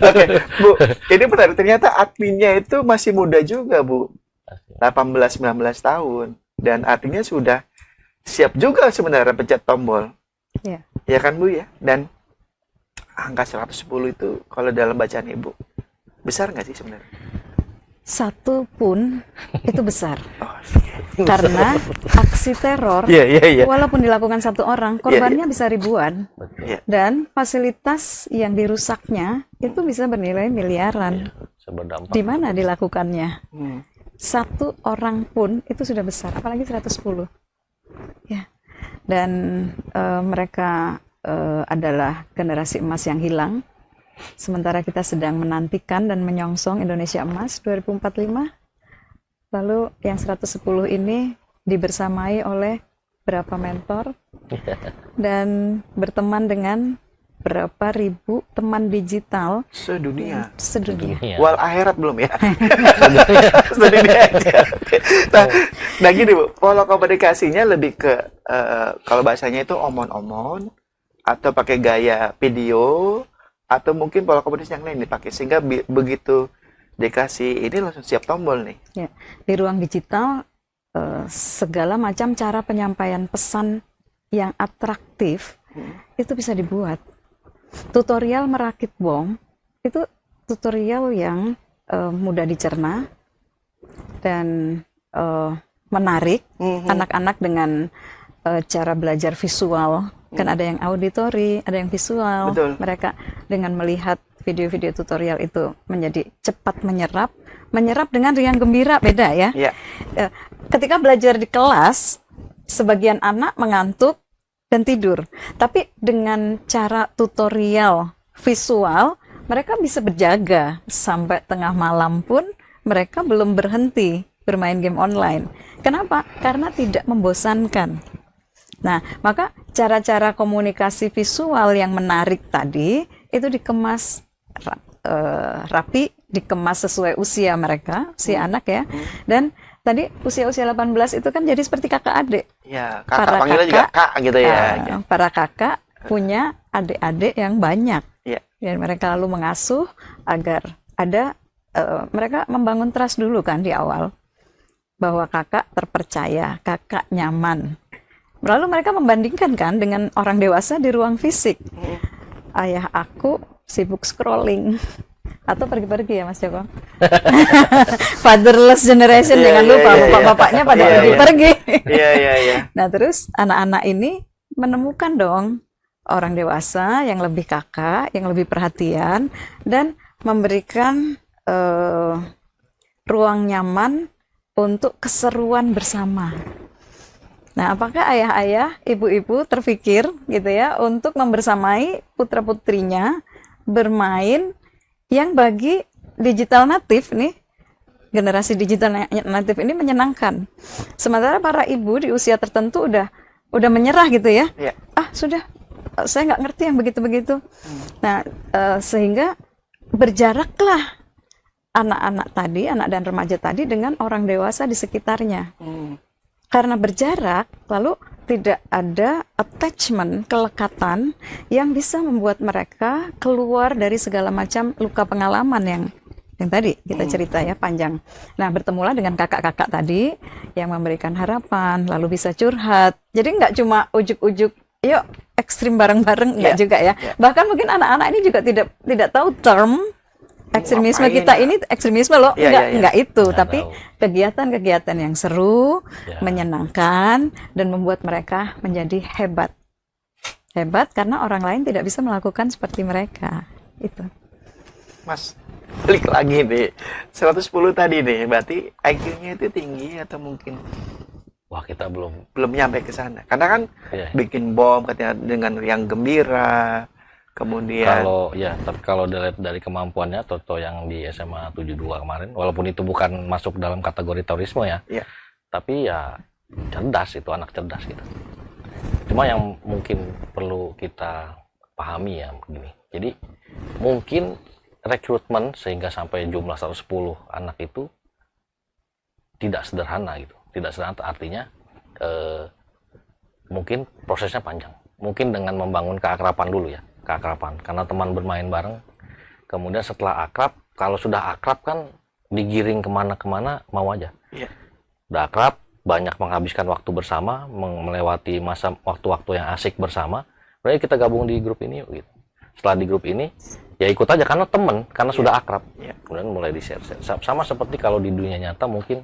Oke, Bu. Ini menarik. Ternyata adminnya itu masih muda juga, Bu. 18-19 tahun. Dan artinya sudah siap juga sebenarnya pencet tombol. Iya. Ya kan, Bu ya? Dan angka 110 itu kalau dalam bacaan Ibu besar nggak sih sebenarnya? 1 pun itu besar. Oh, Karena aksi teror, iya. walaupun dilakukan 1 orang, korbannya bisa ribuan. Betul. Iya. Dan fasilitas yang dirusaknya itu bisa bernilai miliaran. Seberdampak. Di mana dilakukannya? Hmm. 1 orang pun itu sudah besar, apalagi 110. Ya. Dan mereka adalah generasi emas yang hilang. Sementara kita sedang menantikan dan menyongsong Indonesia Emas 2045. Lalu yang 110 ini dibersamai oleh berapa mentor dan berteman dengan berapa ribu teman digital Sedunia. sedunia. Iya. Wal akhirat belum ya? Sedunia aja. Nah gini Bu, pola komunikasinya lebih ke kalau bahasanya itu omon-omon atau pakai gaya video atau mungkin pola komunikasi yang lain dipakai sehingga begitu dikasih ini langsung siap tombol nih. Ya, di ruang digital segala macam cara penyampaian pesan yang atraktif itu bisa dibuat. Tutorial merakit bom itu tutorial yang mudah dicerna dan menarik anak-anak dengan cara belajar visual. Kan ada yang auditory, ada yang visual. Betul. Mereka dengan melihat video-video tutorial itu menjadi cepat menyerap dengan riang gembira, beda ya. Iya. Ketika belajar di kelas, sebagian anak mengantuk dan tidur. Tapi dengan cara tutorial visual, mereka bisa berjaga sampai tengah malam pun mereka belum berhenti bermain game online. Kenapa? Karena tidak membosankan. Nah, maka cara-cara komunikasi visual yang menarik tadi itu dikemas rapi, dikemas sesuai usia mereka, usia anak ya. Dan tadi usia-usia 18 itu kan jadi seperti kakak adik. Ya, kakak panggilnya juga kak gitu ya. Para kakak punya adik-adik yang banyak. Iya. Dan mereka lalu mengasuh agar ada mereka membangun trust dulu kan di awal bahwa kakak terpercaya, kakak nyaman. Lalu mereka membandingkan kan dengan orang dewasa di ruang fisik. Ayah aku sibuk scrolling atau pergi-pergi ya Mas Joko. Fatherless generation, jangan lupa bapak-bapaknya pada pergi-pergi. Iya. Nah terus anak-anak ini menemukan dong orang dewasa yang lebih kakak, yang lebih perhatian dan memberikan ruang nyaman untuk keseruan bersama. Nah, apakah ayah-ayah, ibu-ibu terpikir gitu ya untuk membersamai putra-putrinya bermain yang bagi digital natif nih, generasi digital natif ini menyenangkan. Sementara para ibu di usia tertentu udah menyerah gitu ya. Iya. Ah, sudah saya nggak ngerti yang begitu-begitu. Nah, sehingga berjaraklah anak-anak tadi, anak dan remaja tadi dengan orang dewasa di sekitarnya. Karena berjarak, lalu tidak ada attachment, kelekatan yang bisa membuat mereka keluar dari segala macam luka pengalaman yang tadi kita cerita ya panjang. Nah, bertemulah dengan kakak-kakak tadi yang memberikan harapan, lalu bisa curhat. Jadi nggak cuma ujuk-ujuk, yuk ekstrim bareng-bareng, nggak juga ya. Bahkan mungkin anak-anak ini juga tidak tahu term ekstremisme kita ini ekstremisme loh, enggak itu, Nggak tapi tahu. kegiatan-kegiatan yang seru, Ya. menyenangkan, dan membuat mereka menjadi hebat. Hebat karena orang lain tidak bisa melakukan seperti mereka. Itu. Mas, balik lagi nih. 110 tadi nih, berarti IQ-nya itu tinggi atau mungkin Wah, kita belum. belum nyampe ke sana? Karena kan Ya. bikin bom katanya dengan yang gembira, kemudian Tapi kalau dari kemampuannya Toto yang di SMA 72 kemarin, walaupun itu bukan masuk dalam kategori terorisme ya, Iya. tapi ya cerdas, itu anak cerdas gitu. Cuma yang mungkin perlu kita pahami ya begini. Jadi mungkin rekrutmen sehingga sampai jumlah 110 anak itu tidak sederhana gitu. Tidak sederhana artinya mungkin prosesnya panjang. Mungkin dengan membangun keakraban dulu ya. Keakraban, karena teman bermain bareng, kemudian setelah akrab, kalau sudah akrab kan digiring kemana-kemana mau aja. Iya. Udah akrab, banyak menghabiskan waktu bersama, melewati masa waktu-waktu yang asik bersama, berarti kita gabung di grup ini yuk, gitu. Setelah di grup ini ya ikut aja karena temen, karena sudah akrab. Iya. Kemudian mulai di share. Sama seperti kalau di dunia nyata mungkin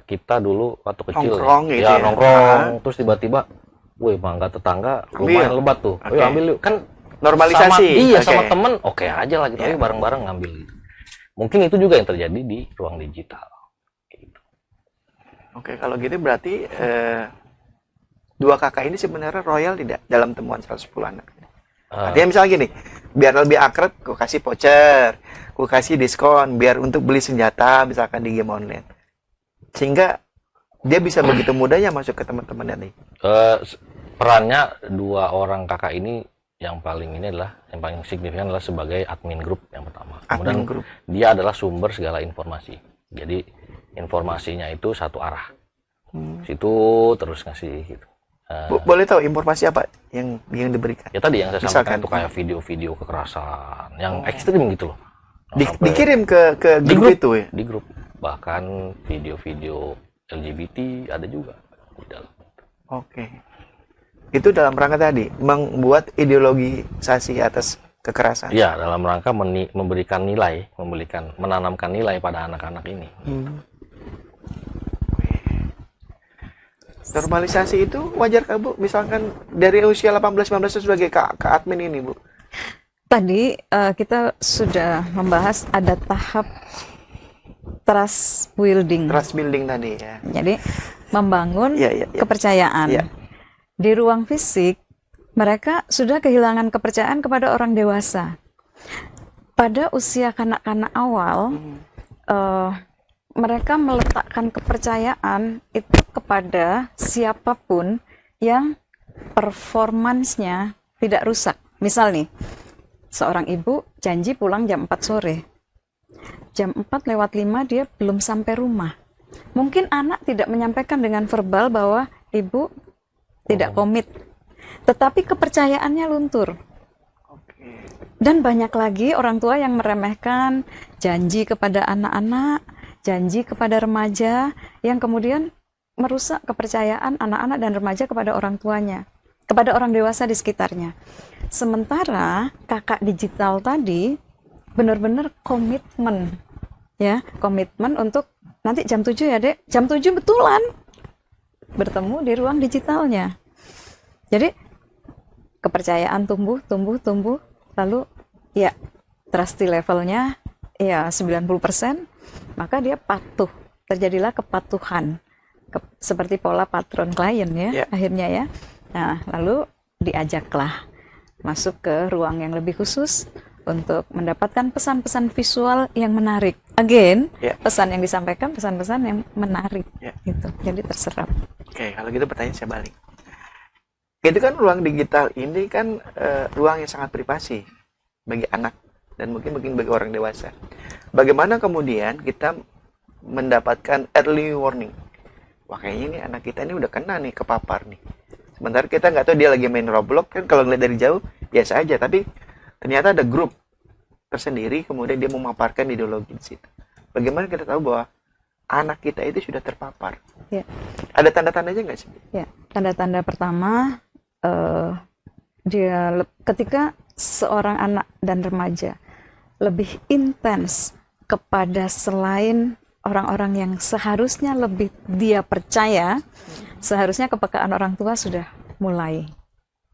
kita dulu waktu kecil Nongkrong gitu ya. nongkrong, terus tiba-tiba wih, mangga tetangga lumayan lebat tuh. Oke. Ayo ambil yuk. Kan Normalisasi. sama Oke. temen oke aja lah gitu. Iya. Ayo bareng-bareng ngambil gitu. Mungkin itu juga yang terjadi di ruang digital. Gitu. Oke, kalau gitu berarti dua kakak ini sebenarnya royal tidak dalam temuan 110 anak. Artinya misalnya gini, biar lebih akrab, gue kasih voucher, gue kasih diskon, biar untuk beli senjata misalkan di game online. Sehingga dia bisa begitu mudahnya masuk ke teman-teman nih. Perannya dua orang kakak ini yang paling signifikan adalah sebagai admin grup yang pertama. Admin Kemudian grup. dia adalah sumber segala informasi. Jadi informasinya itu satu arah. Situ terus ngasih gitu. Boleh tahu informasi apa yang diberikan? Ya tadi yang saya Misalkan. sampaikan itu kayak video-video kekerasan yang ekstrim gitu loh. Sampai Dikirim ke di grup itu ya? di grup, bahkan video-video LGBT ada juga di dalam. Oke. Itu dalam rangka tadi membuat ideologisasi atas kekerasan. Ya, dalam rangka memberikan nilai, menanamkan nilai pada anak-anak ini. Normalisasi itu wajar kah, Bu? Misalkan dari usia 18-19 itu sebagai admin ini, Bu. Tadi kita sudah membahas ada tahap trust building. Trust building tadi ya. Jadi membangun Iya, iya, iya. kepercayaan. Iya. Di ruang fisik, mereka sudah kehilangan kepercayaan kepada orang dewasa. Pada usia kanak-kanak awal, mereka meletakkan kepercayaan itu kepada siapapun yang performansnya tidak rusak. Misal nih, seorang ibu janji pulang jam 4 sore. Jam 4:05 dia belum sampai rumah. Mungkin anak tidak menyampaikan dengan verbal bahwa ibu tidak komit. Tetapi kepercayaannya luntur. Dan banyak lagi orang tua yang meremehkan janji kepada anak-anak, janji kepada remaja, yang kemudian merusak kepercayaan anak-anak dan remaja kepada orang tuanya, kepada orang dewasa di sekitarnya. Sementara kakak digital tadi benar-benar komitmen, ya, komitmen untuk nanti jam 7 ya dek, jam 7 betulan bertemu di ruang digitalnya. Jadi kepercayaan tumbuh, lalu ya trust levelnya ya 90%, maka dia patuh, terjadilah kepatuhan, seperti pola patron klien ya, akhirnya ya. Nah, lalu diajaklah masuk ke ruang yang lebih khusus untuk mendapatkan pesan-pesan visual yang menarik. Again, pesan yang disampaikan pesan-pesan yang menarik, gitu. Jadi terserap. Oke, kalau gitu pertanyaan saya balik. Itu kan ruang digital ini kan ruang yang sangat privasi bagi anak dan mungkin bagi orang dewasa. Bagaimana kemudian kita mendapatkan early warning? Wah, kayaknya nih anak kita ini udah kena nih, kepapar nih. Sementara kita nggak tahu dia lagi main Roblox, kan kalau ngeliat dari jauh biasa aja, tapi ternyata ada grup tersendiri, kemudian dia memaparkan ideologi di situ. Bagaimana kita tahu bahwa anak kita itu sudah terpapar? Ya. Ada tanda-tandanya nggak sih? Ya, tanda-tanda pertama, ketika seorang anak dan remaja lebih intens kepada selain orang-orang yang seharusnya lebih dia percaya, seharusnya kepekaan orang tua sudah mulai.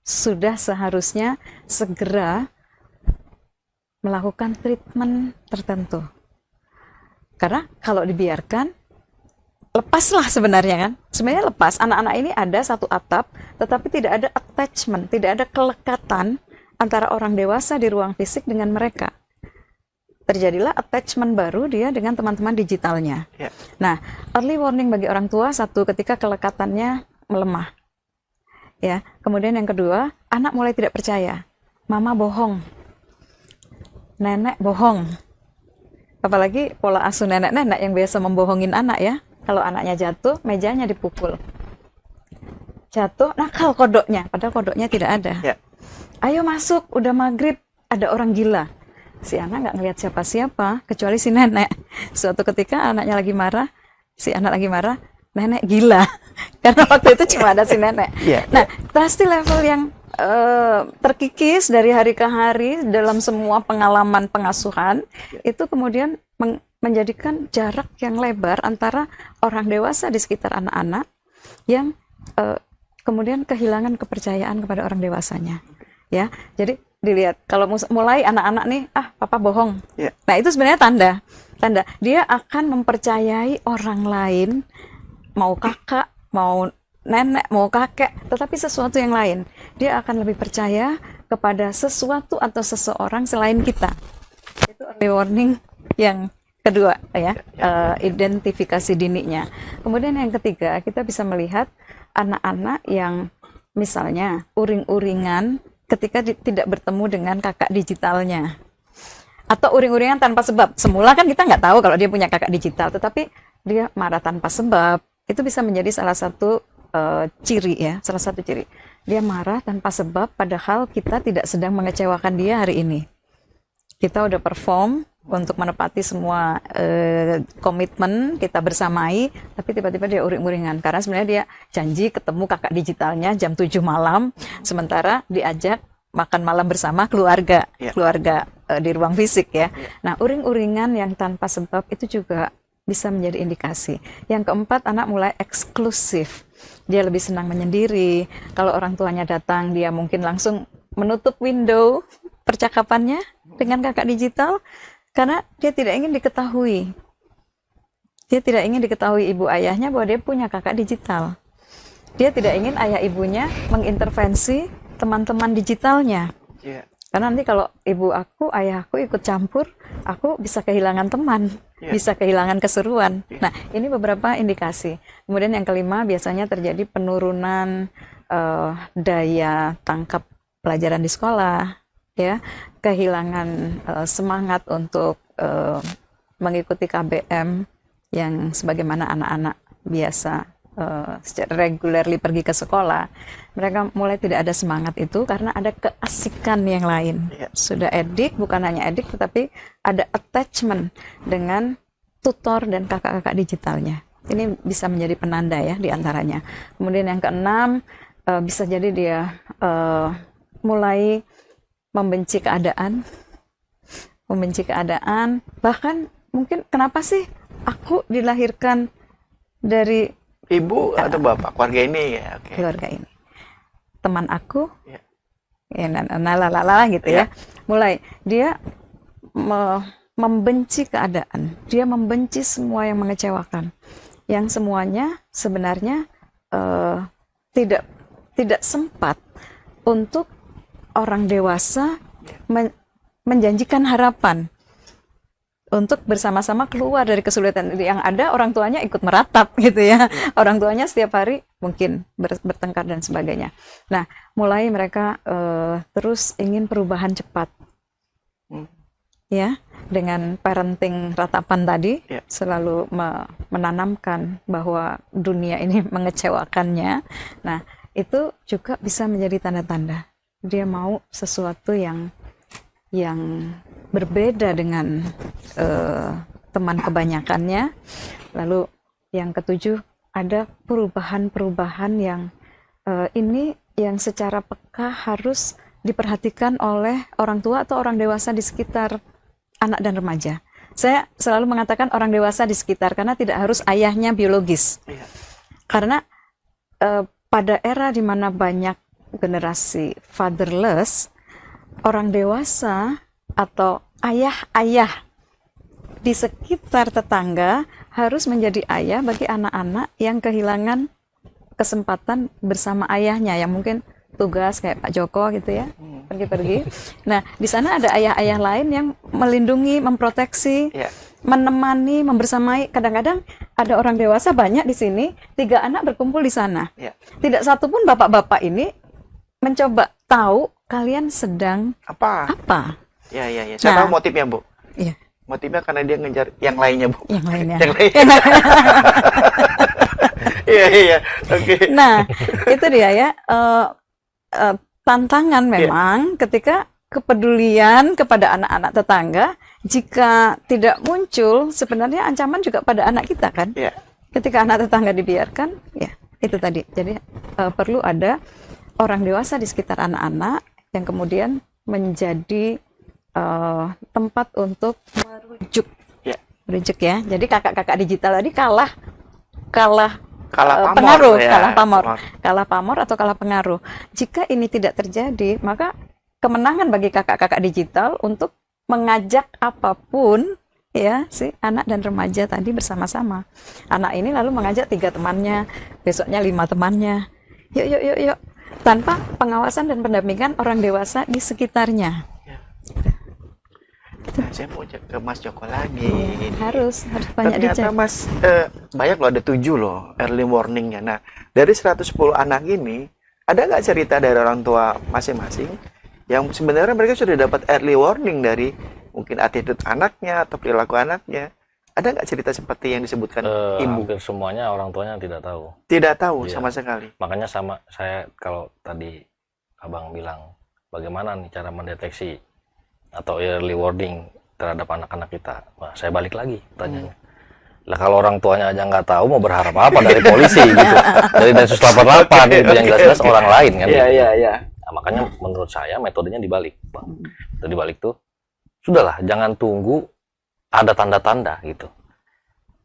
Sudah seharusnya segera melakukan treatment tertentu. Karena kalau dibiarkan, lepaslah sebenarnya kan. Sebenarnya lepas. Anak-anak ini ada satu atap, tetapi tidak ada attachment, tidak ada kelekatan antara orang dewasa di ruang fisik dengan mereka. Terjadilah attachment baru dia dengan teman-teman digitalnya. Ya. Nah, early warning bagi orang tua, satu, ketika kelekatannya melemah. Ya, kemudian yang kedua, anak mulai tidak percaya. Mama bohong. Nenek bohong. Apalagi pola asuh nenek-nenek yang biasa membohongin anak ya. Kalau anaknya jatuh, mejanya dipukul. Jatuh, nakal kodoknya. Padahal kodoknya tidak ada. Ya. Ayo masuk, udah maghrib, ada orang gila. Si anak nggak ngelihat siapa-siapa, kecuali si nenek. Suatu ketika anaknya lagi marah, si anak lagi marah, nenek gila. Karena waktu itu cuma ada si nenek. Ya. Nah, pasti level yang terkikis dari hari ke hari dalam semua pengalaman pengasuhan, itu kemudian menjadikan jarak yang lebar antara orang dewasa di sekitar anak-anak yang kemudian kehilangan kepercayaan kepada orang dewasanya. Ya, jadi dilihat kalau mulai anak-anak nih, papa bohong. Ya. Nah, itu sebenarnya tanda dia akan mempercayai orang lain, mau kakak, mau nenek, mau kakek, tetapi sesuatu yang lain. Dia akan lebih percaya kepada sesuatu atau seseorang selain kita. Itu early warning yang kedua ya, identifikasi dininya. Kemudian yang ketiga, kita bisa melihat anak-anak yang misalnya uring-uringan ketika tidak bertemu dengan kakak digitalnya, atau uring-uringan tanpa sebab. Semula kan kita nggak tahu kalau dia punya kakak digital, tetapi dia marah tanpa sebab. Itu bisa menjadi salah satu ciri ya, salah satu ciri. Dia marah tanpa sebab, padahal kita tidak sedang mengecewakan dia hari ini. Kita udah perform untuk menepati semua komitmen kita bersamai, tapi tiba-tiba dia uring-uringan karena sebenarnya dia janji ketemu kakak digitalnya jam 7 malam, sementara diajak makan malam bersama keluarga di ruang fisik ya. Nah, uring-uringan yang tanpa sebab itu juga bisa menjadi indikasi. Yang keempat, anak mulai eksklusif. Dia lebih senang menyendiri. Kalau orang tuanya datang, dia mungkin langsung menutup window percakapannya dengan kakak digital karena dia tidak ingin diketahui. Dia tidak ingin diketahui ibu ayahnya bahwa dia punya kakak digital. Dia tidak ingin ayah ibunya mengintervensi teman-teman digitalnya. Yeah. Karena nanti kalau ibu aku, ayahku ikut campur, aku bisa kehilangan teman, bisa kehilangan keseruan. Nah, ini beberapa indikasi. Kemudian yang kelima, biasanya terjadi penurunan daya tangkap pelajaran di sekolah, ya, kehilangan semangat untuk mengikuti KBM yang sebagaimana anak-anak biasa secara regularly pergi ke sekolah. Mereka mulai tidak ada semangat itu karena ada keasikan yang lain. Sudah edik, bukan hanya edik, tetapi ada attachment dengan tutor dan kakak-kakak digitalnya. Ini bisa menjadi penanda ya diantaranya. Kemudian yang keenam, bisa jadi dia mulai membenci keadaan, bahkan mungkin kenapa sih aku dilahirkan dari ibu atau bapak keluarga ini ya, keluarga ini, teman aku, gitu ya. Mulai dia membenci keadaan, dia membenci semua yang mengecewakan, yang semuanya sebenarnya tidak sempat untuk orang dewasa menjanjikan harapan untuk bersama-sama keluar dari kesulitan. Yang ada orang tuanya ikut meratap gitu ya. Orang tuanya setiap hari mungkin bertengkar dan sebagainya. Nah, mulai mereka terus ingin perubahan cepat. ya, dengan parenting ratapan tadi, Ya. selalu menanamkan bahwa dunia ini mengecewakannya. Nah, itu juga bisa menjadi tanda-tanda dia mau sesuatu yang berbeda dengan teman kebanyakannya. Lalu yang ketujuh, ada perubahan-perubahan yang ini yang secara peka harus diperhatikan oleh orang tua atau orang dewasa di sekitar anak dan remaja. Saya selalu mengatakan orang dewasa di sekitar, karena tidak harus ayahnya biologis. Iya. Karena pada era di mana banyak generasi fatherless, orang dewasa atau ayah-ayah di sekitar tetangga harus menjadi ayah bagi anak-anak yang kehilangan kesempatan bersama ayahnya, yang mungkin tugas kayak Pak Joko gitu ya, pergi-pergi. Nah, di sana ada ayah-ayah lain yang melindungi, memproteksi, Ya. menemani, membersamai. Kadang-kadang ada orang dewasa banyak di sini, 3 anak berkumpul di sana. Ya. Tidak satu pun bapak-bapak ini mencoba tahu kalian sedang Apa? apa. Ya, ya, ya. Saya Nah. tahu motifnya, Bu. Iya, Motifnya karena dia ngejar yang lainnya, Bu. yang lainnya. Yang lain. Iya, iya. Oke. Nah, itu dia ya, tantangan memang ketika kepedulian kepada anak-anak tetangga, jika tidak muncul, sebenarnya ancaman juga pada anak kita kan. Ya. Ketika anak tetangga dibiarkan, ya itu tadi. Jadi perlu ada orang dewasa di sekitar anak-anak yang kemudian menjadi tempat untuk merujuk, Ya. merujuk ya. Jadi kakak-kakak digital tadi kalah Kalah pamor, pengaruh, ya. kalah pamor atau kalah pengaruh. Jika ini tidak terjadi, maka kemenangan bagi kakak-kakak digital untuk mengajak apapun ya si anak dan remaja tadi bersama-sama. Anak ini lalu mengajak 3 temannya, besoknya 5 temannya. Yuk, yuk, yuk, yuk. Tanpa pengawasan dan pendampingan orang dewasa di sekitarnya. Nah, saya mau cek ke Mas Joko lagi. Harus banyak Ternyata dicek. Mas, banyak loh, ada 7 loh early warningnya. Nah, dari 110 anak ini, ada nggak cerita dari orang tua masing-masing yang sebenarnya mereka sudah dapat early warning dari mungkin attitude anaknya atau perilaku anaknya? Ada nggak cerita seperti yang disebutkan Ibu? Hampir semuanya orang tuanya tidak tahu. Tidak tahu Iya. sama sekali. Makanya sama saya, kalau tadi Abang bilang bagaimana nih cara mendeteksi atau early warning terhadap anak-anak kita. Nah, saya balik lagi tanyanya. Lah kalau orang tuanya aja nggak tahu, mau berharap apa dari polisi gitu, dari Densus 88 gitu, yang jelas-jelas orang lain kan. Iya, gitu. iya, iya. Nah, makanya menurut saya metodenya dibalik, Bang. Itu dibalik tuh, sudahlah, jangan tunggu ada tanda-tanda gitu.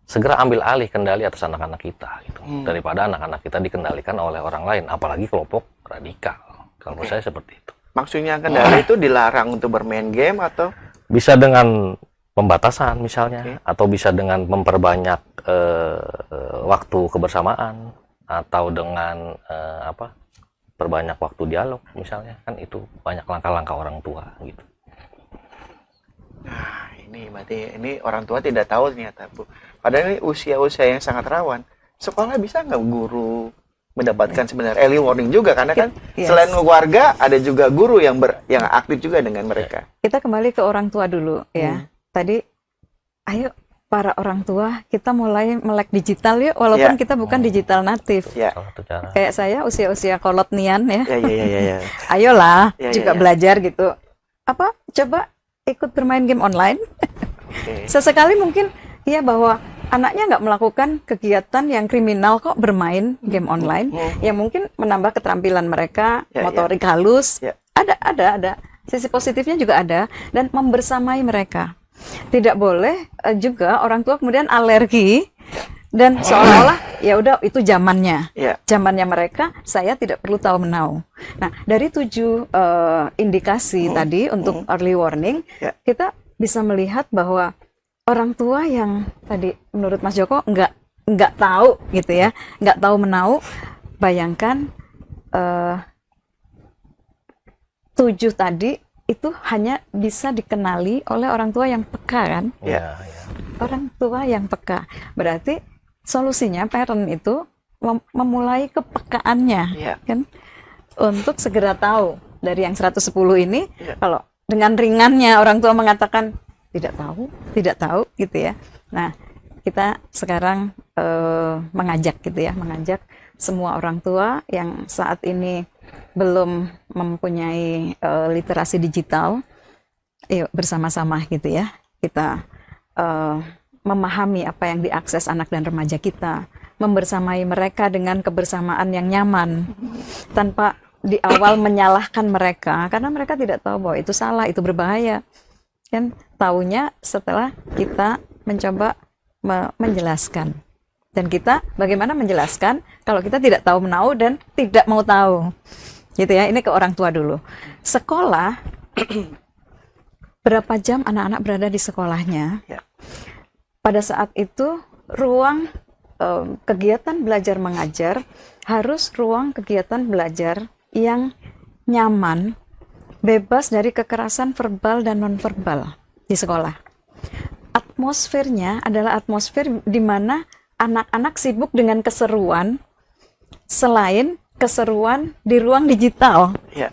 Segera ambil alih kendali atas anak-anak kita gitu. Daripada anak-anak kita dikendalikan oleh orang lain, apalagi kelompok radikal. Kalau menurut saya seperti itu. Maksudnya kendali itu dilarang untuk bermain game atau? Bisa dengan pembatasan misalnya, Oke. atau bisa dengan memperbanyak waktu kebersamaan, atau dengan perbanyak waktu dialog misalnya, kan itu banyak langkah-langkah orang tua gitu. Nah, ini berarti ini orang tua tidak tahu ternyata, Bu. Padahal ini usia-usia yang sangat rawan. Sekolah bisa nggak guru mendapatkan sebenarnya early warning juga, karena kan Yes. selain keluarga ada juga guru yang aktif juga dengan mereka. Kita kembali ke orang tua dulu ya. Tadi, ayo para orang tua kita mulai melek digital yuk, walaupun Ya. kita bukan digital natif. Ya, Salah satu cara. Kayak saya usia-usia kolot nian ya. ya, ya, ya, ya. Ayolah Ya, juga ya, ya. belajar gitu. Apa? Coba ikut bermain game online. Oke. Sesekali mungkin ya, bahwa anaknya nggak melakukan kegiatan yang kriminal kok, bermain game online yang mungkin menambah keterampilan mereka, Ya, motorik halus. Ya. Ada. Sisi positifnya juga ada, dan membersamai mereka. Tidak boleh juga orang tua kemudian alergi dan seolah-olah ya udah itu zamannya. Ya. Zamannya mereka, saya tidak perlu tahu menau. Nah, dari 7 indikasi tadi untuk early warning, Ya. kita bisa melihat bahwa orang tua yang tadi menurut Mas Joko nggak tahu gitu ya, nggak tahu menau. Bayangkan 7 tadi itu hanya bisa dikenali oleh orang tua yang peka kan? Ya. Orang tua yang peka. Berarti solusinya parent itu memulai kepekaannya Ya. kan, untuk segera tahu dari yang 110 ini. Ya. Kalau dengan ringannya orang tua mengatakan tidak tahu gitu ya. Nah, kita sekarang mengajak gitu ya, mengajak semua orang tua yang saat ini belum mempunyai literasi digital, yuk bersama-sama gitu ya, kita memahami apa yang diakses anak dan remaja kita, membersamai mereka dengan kebersamaan yang nyaman, tanpa di awal menyalahkan mereka, karena mereka tidak tahu bahwa itu salah, itu berbahaya. Kan taunya setelah kita mencoba menjelaskan. Dan kita bagaimana menjelaskan kalau kita tidak tahu menau dan tidak mau tahu. Gitu ya, ini ke orang tua dulu. Sekolah, berapa jam anak-anak berada di sekolahnya? Ya. Pada saat itu ruang kegiatan belajar mengajar harus ruang kegiatan belajar yang nyaman, bebas dari kekerasan verbal dan nonverbal di sekolah. Atmosfernya adalah atmosfer di mana anak-anak sibuk dengan keseruan selain keseruan di ruang digital. Ya.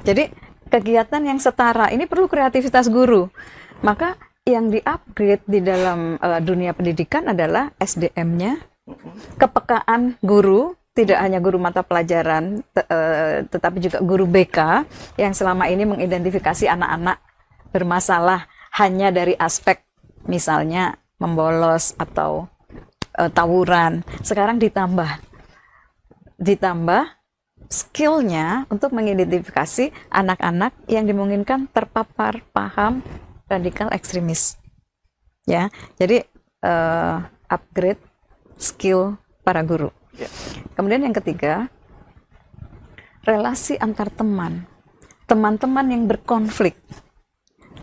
Jadi kegiatan yang setara ini perlu kreativitas guru. Maka yang di-upgrade di dalam dunia pendidikan adalah SDM-nya, kepekaan guru, tidak hanya guru mata pelajaran, tetapi juga guru BK yang selama ini mengidentifikasi anak-anak bermasalah hanya dari aspek misalnya membolos atau tawuran. Sekarang ditambah skillnya untuk mengidentifikasi anak-anak yang dimungkinkan terpapar paham radikal ekstremis. Ya, jadi upgrade skill para guru. Ya. Kemudian yang ketiga, relasi antar teman. Teman-teman yang berkonflik.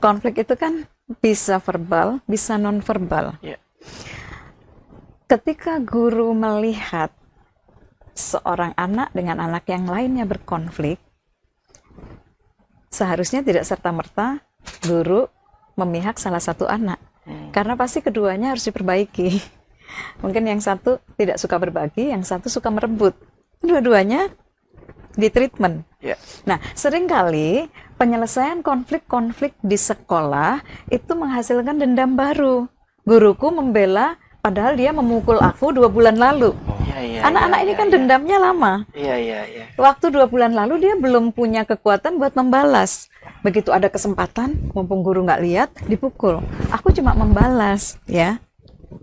Konflik itu kan bisa verbal, bisa non-verbal. Ya. Ketika guru melihat seorang anak dengan anak yang lainnya berkonflik, seharusnya tidak serta-merta guru memihak salah satu anak. Karena pasti keduanya harus diperbaiki. Mungkin yang satu tidak suka berbagi, yang satu suka merebut. Dua-duanya di treatment. Ya. Nah, seringkali penyelesaian konflik-konflik di sekolah itu menghasilkan dendam baru. Guruku membela padahal dia memukul aku 2 bulan lalu. Anak-anak ini kan dendamnya lama. Iya. Waktu 2 bulan lalu dia belum punya kekuatan buat membalas. Begitu ada kesempatan, mumpung guru nggak lihat, dipukul. Aku cuma membalas, ya.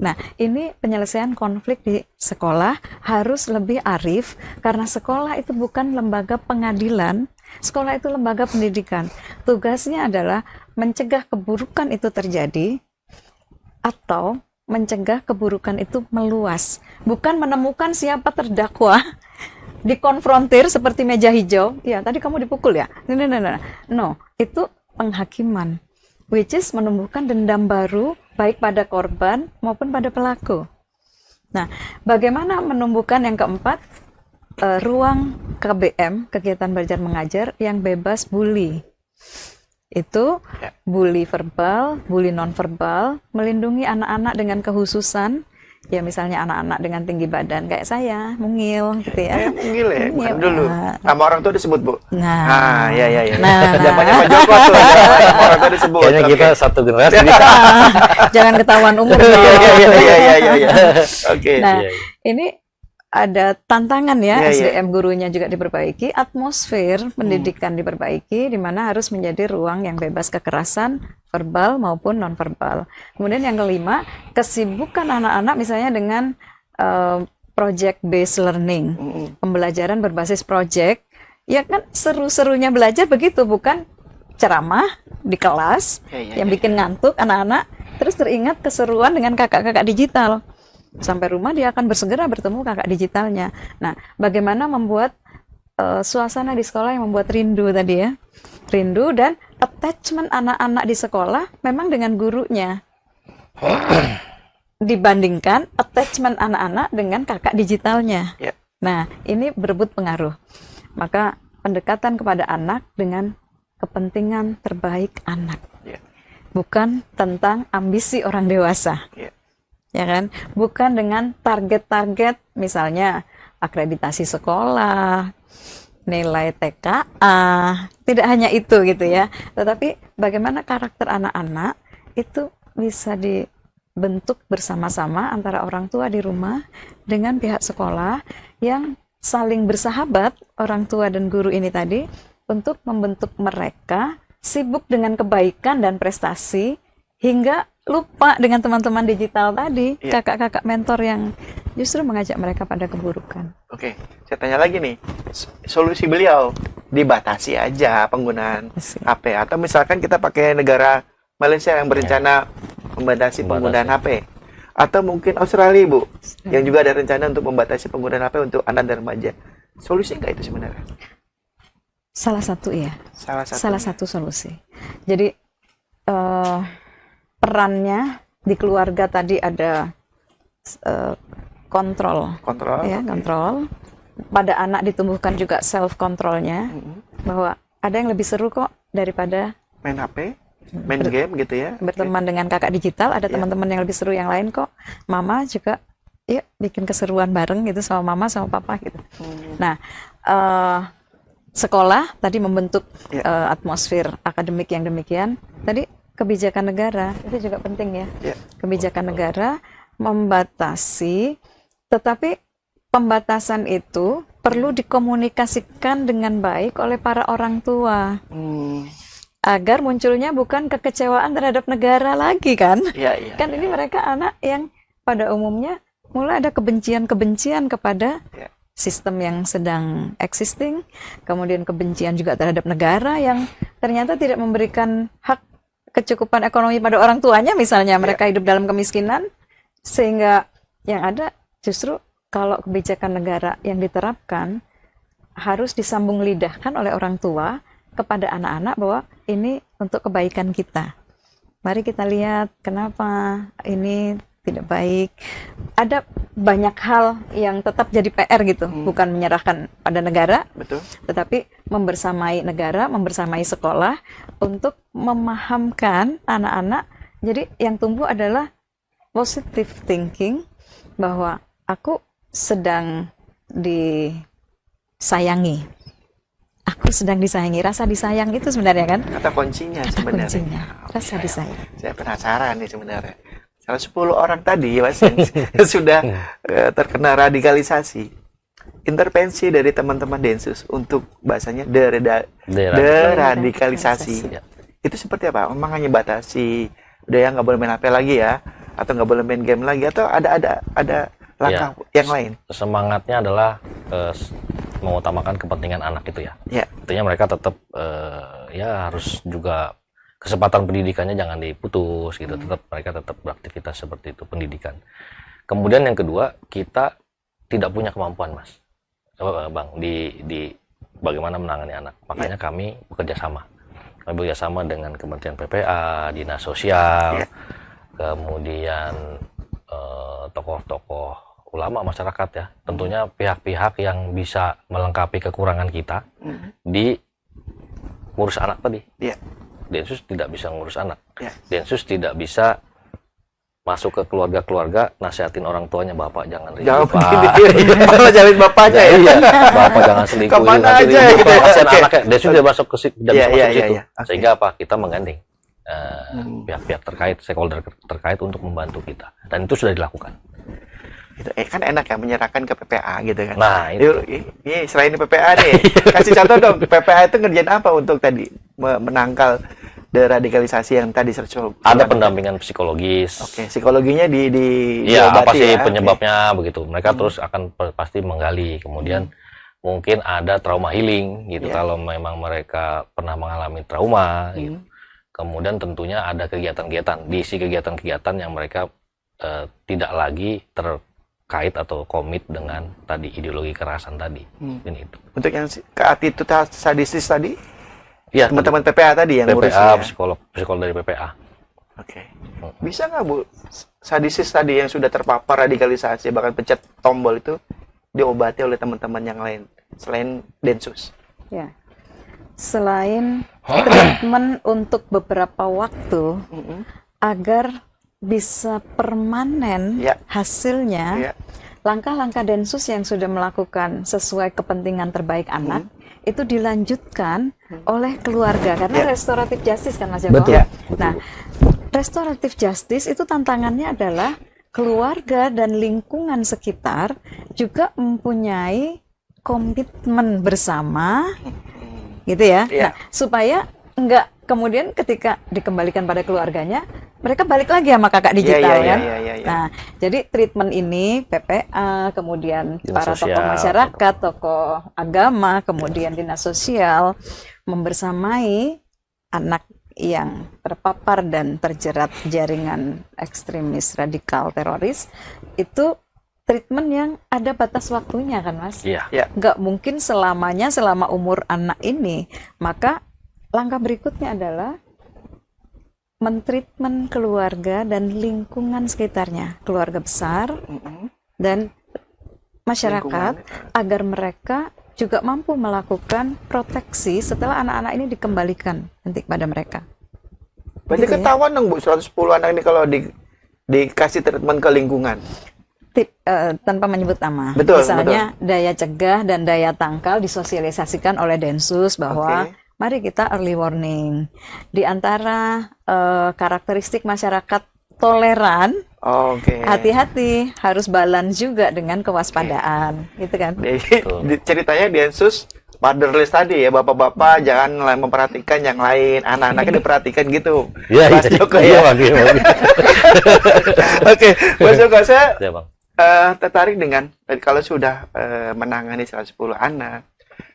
Nah, ini penyelesaian konflik di sekolah harus lebih arif, karena sekolah itu bukan lembaga pengadilan, sekolah itu lembaga pendidikan. Tugasnya adalah mencegah keburukan itu terjadi, atau mencegah keburukan itu meluas. Bukan menemukan siapa terdakwa, dikonfrontir seperti meja hijau, ya tadi kamu dipukul ya, no, itu penghakiman, which is menumbuhkan dendam baru, baik pada korban maupun pada pelaku. Nah, bagaimana menumbuhkan yang keempat, ruang KBM, kegiatan belajar mengajar, yang bebas bully. Itu bully verbal, bully non-verbal, melindungi anak-anak dengan kehususan, ya misalnya anak-anak dengan tinggi badan kayak saya, mungil gitu ya. Mungil ya, bukan dulu. Sama orang tua disebut, Bu. Nah, iya. Nah, Zamannya Pak Joko tuh, sama orang tua disebut. Kayaknya kita satu generasi. jangan ketahuan umur. Iya. Oke. Nah, ini ada tantangan ya, Iya. SDM gurunya juga diperbaiki, atmosfer pendidikan diperbaiki, di mana harus menjadi ruang yang bebas kekerasan verbal maupun nonverbal. Kemudian yang kelima, kesibukan anak-anak misalnya dengan project based learning, pembelajaran berbasis project, ya kan seru-serunya belajar begitu, bukan ceramah di kelas yang bikin ngantuk anak-anak, terus teringat keseruan dengan kakak-kakak digital. Sampai rumah dia akan bersegera bertemu kakak digitalnya. Nah, bagaimana membuat suasana di sekolah yang membuat rindu tadi ya, rindu dan attachment anak-anak di sekolah memang dengan gurunya, dibandingkan attachment anak-anak dengan kakak digitalnya. Nah, ini berebut pengaruh. Maka pendekatan kepada anak dengan kepentingan terbaik anak, bukan tentang ambisi orang dewasa. Ya kan, bukan dengan target-target misalnya akreditasi sekolah, nilai TKA, tidak hanya itu gitu ya, tetapi bagaimana karakter anak-anak itu bisa dibentuk bersama-sama antara orang tua di rumah dengan pihak sekolah yang saling bersahabat, orang tua dan guru ini tadi, untuk membentuk mereka sibuk dengan kebaikan dan prestasi hingga lupa dengan teman-teman digital tadi, Iya. kakak-kakak mentor yang justru mengajak mereka pada keburukan. Oke, saya tanya lagi nih, solusi beliau dibatasi aja penggunaan HP, atau misalkan kita pakai negara Malaysia yang berencana membatasi penggunaan HP, atau mungkin Australia, Bu, yang juga ada rencana untuk membatasi penggunaan HP untuk anak dan remaja. Solusi nggak itu sebenarnya? Salah satu ya, Salah satu solusi. Jadi perannya di keluarga tadi ada kontrol, kontrol. ya, kontrol. Pada anak ditumbuhkan juga self kontrolnya, bahwa ada yang lebih seru kok daripada Main HP, main game gitu ya. berteman dengan kakak digital. Ada Ya. teman-teman yang lebih seru yang lain kok. Mama juga, yuk bikin keseruan bareng gitu sama mama sama papa gitu. Nah, sekolah tadi membentuk Ya. atmosfer akademik yang demikian. Tadi kebijakan negara itu juga penting ya. Ya. Kebijakan negara membatasi, tetapi pembatasan itu perlu dikomunikasikan dengan baik oleh para orang tua agar munculnya bukan kekecewaan terhadap negara lagi kan. Iya, iya. Kan ini mereka anak yang pada umumnya mulai ada kebencian-kebencian kepada Ya. sistem yang sedang existing, kemudian kebencian juga terhadap negara yang ternyata tidak memberikan hak kecukupan ekonomi pada orang tuanya, misalnya mereka hidup dalam kemiskinan, sehingga yang ada justru kalau kebijakan negara yang diterapkan harus disambung lidahkan oleh orang tua kepada anak-anak bahwa ini untuk kebaikan kita. Mari kita lihat kenapa ini tidak baik. Ada banyak hal yang tetap jadi PR gitu, bukan menyerahkan pada negara, Betul. tetapi membersamai negara, membersamai sekolah untuk memahamkan anak-anak. Jadi yang tumbuh adalah positive thinking, bahwa aku sedang disayangi. Aku sedang disayangi. Rasa disayang itu sebenarnya kan? Kata kuncinya Kata sebenarnya. kuncinya. Rasa Oke. disayang. Saya penasaran nih sebenarnya. Salah 10 orang tadi, Mas, yang sudah terkena radikalisasi. Intervensi dari teman-teman Densus untuk bahasanya deradikalisasi. Ya. Itu seperti apa? Memang hanya batasi, udah ya nggak boleh main HP lagi ya, atau nggak boleh main game lagi, atau ada langkah yang lain? Semangatnya adalah mengutamakan kepentingan anak itu ya. Ya. Artinya mereka tetap ya harus juga kesempatan pendidikannya jangan diputus gitu. Mereka tetap beraktivitas seperti itu, pendidikan. Kemudian yang kedua, kita tidak punya kemampuan, Mas, Bang, di bagaimana menangani anak. Makanya kami bekerja sama. Kami bekerja sama dengan Kementerian PPA, Dinas Sosial, kemudian tokoh-tokoh ulama masyarakat ya. Tentunya pihak-pihak yang bisa melengkapi kekurangan kita di ngurus anak tadi. Iya. Densus tidak bisa ngurus anak. Ya. Densus tidak bisa masuk ke keluarga-keluarga nasihatin orang tuanya, bapak jangan Jangan ribut, begini, malah jalin bapaknya ya. iya, bapak jangan selingkuh, Kemana nanti aja ribut, gitu ya. kasihan Oke. anaknya. Densus tidak masuk ke situ, tidak Iya, bisa masuk iya, ke situ. iya. Oke. Sehingga apa? Kita menggandeng pihak-pihak terkait, stakeholder terkait untuk membantu kita, dan itu sudah dilakukan. Gitu. Kan enak ya menyerahkan ke PPA gitu kan. Nah, itu. Yuk, ini selain PPA nih, kasih contoh dong, PPA itu ngerjain apa untuk tadi menangkal deradikalisasi yang tadi Ada pendampingan psikologis. Oke, psikologinya Iya, apa diobati sih ya. penyebabnya begitu. Mereka terus akan pasti menggali. Kemudian mungkin ada trauma healing gitu Iya. kalau memang mereka pernah mengalami trauma gitu. Kemudian tentunya ada kegiatan-kegiatan, diisi kegiatan-kegiatan yang mereka tidak lagi terkait atau komit dengan tadi ideologi kekerasan tadi. Ini itu. Untuk yang keatitude sadistis tadi, Iya, teman-teman PPA tadi yang PPA, ngurusnya. psikolog dari PPA. Oke. Bisa nggak, Bu, sadisis tadi yang sudah terpapar radikalisasi bahkan pencet tombol itu diobati oleh teman-teman yang lain selain Densus? Ya. Selain treatment untuk beberapa waktu agar bisa permanen Ya. hasilnya, Iya. langkah-langkah Densus yang sudah melakukan sesuai kepentingan terbaik anak itu dilanjutkan oleh keluarga karena Ya. restoratif justice kan Mas Joko. Betul. Nah, restoratif justice itu tantangannya adalah keluarga dan lingkungan sekitar juga mempunyai komitmen bersama, gitu ya. Iya. Nah, supaya enggak kemudian ketika dikembalikan pada keluarganya, mereka balik lagi sama kakak digital Iya, kan. iya, iya, iya. Nah, jadi treatment ini PPA, kemudian Dinas para tokoh sosial. masyarakat, tokoh agama, kemudian dinas sosial membersamai anak yang terpapar dan terjerat jaringan ekstremis radikal teroris itu treatment yang ada batas waktunya kan Mas? Iya. Ya. Nggak mungkin selamanya selama umur anak ini. Maka langkah berikutnya adalah mentreatment keluarga dan lingkungan sekitarnya, keluarga besar dan masyarakat, agar mereka juga mampu melakukan proteksi setelah anak-anak ini dikembalikan nanti kepada mereka. Berarti Gitu ya. ketahuan dong Bu, 110 anak ini kalau dikasih treatment ke lingkungan. Tanpa menyebut nama. Betul, Misalnya daya cegah dan daya tangkal disosialisasikan oleh Densus bahwa Oke. mari kita early warning. Di antara karakteristik masyarakat toleran, Oke. hati-hati, harus balance juga dengan kewaspadaan, gitu kan? Jadi ceritanya Densus motherless tadi ya, bapak-bapak jangan memperhatikan yang lain, anak-anaknya diperhatikan gitu. Iya, Mas Joko ya. Bang, iya, Bang. Oke, Mas Joko, saya Iya, Bang. tertarik dengan kalau sudah menangani 110 anak,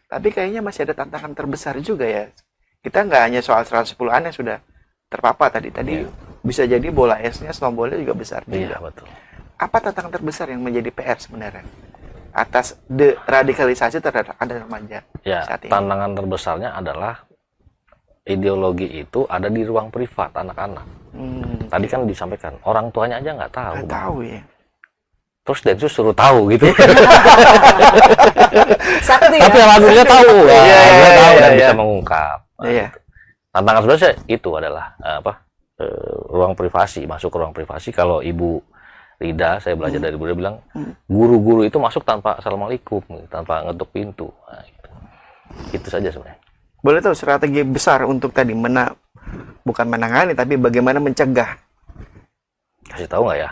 tapi kayaknya masih ada tantangan terbesar juga ya. Kita nggak hanya soal 110 anak yang sudah terpapar tadi Iya. bisa jadi bola esnya, snowballnya juga besar Iya, juga. betul. Apa tantangan terbesar yang menjadi PR sebenarnya atas deradikalisasi terhadap anak remaja Ya, saat ini? tantangan terbesarnya adalah ideologi itu ada di ruang privat anak-anak. Tadi kan disampaikan, orang tuanya aja nggak tahu. Nggak Bang. tahu ya. Terus Densus suruh tahu gitu. Sakti Tapi ya? alhamdulillah tahu. Iya, Dia iya, tahu iya, dan iya. bisa mengungkap. Nah, Iya. gitu. Tantangan sebenarnya itu adalah ruang privasi, masuk ke ruang privasi. Kalau Ibu Rida, saya belajar dari Ibu Rida bilang, guru-guru itu masuk tanpa assalamualaikum, tanpa ngetuk pintu. Nah, gitu. Itu saja sebenarnya. Boleh tahu strategi besar untuk tadi bukan menangani tapi bagaimana mencegah? Kasih tahu nggak ya?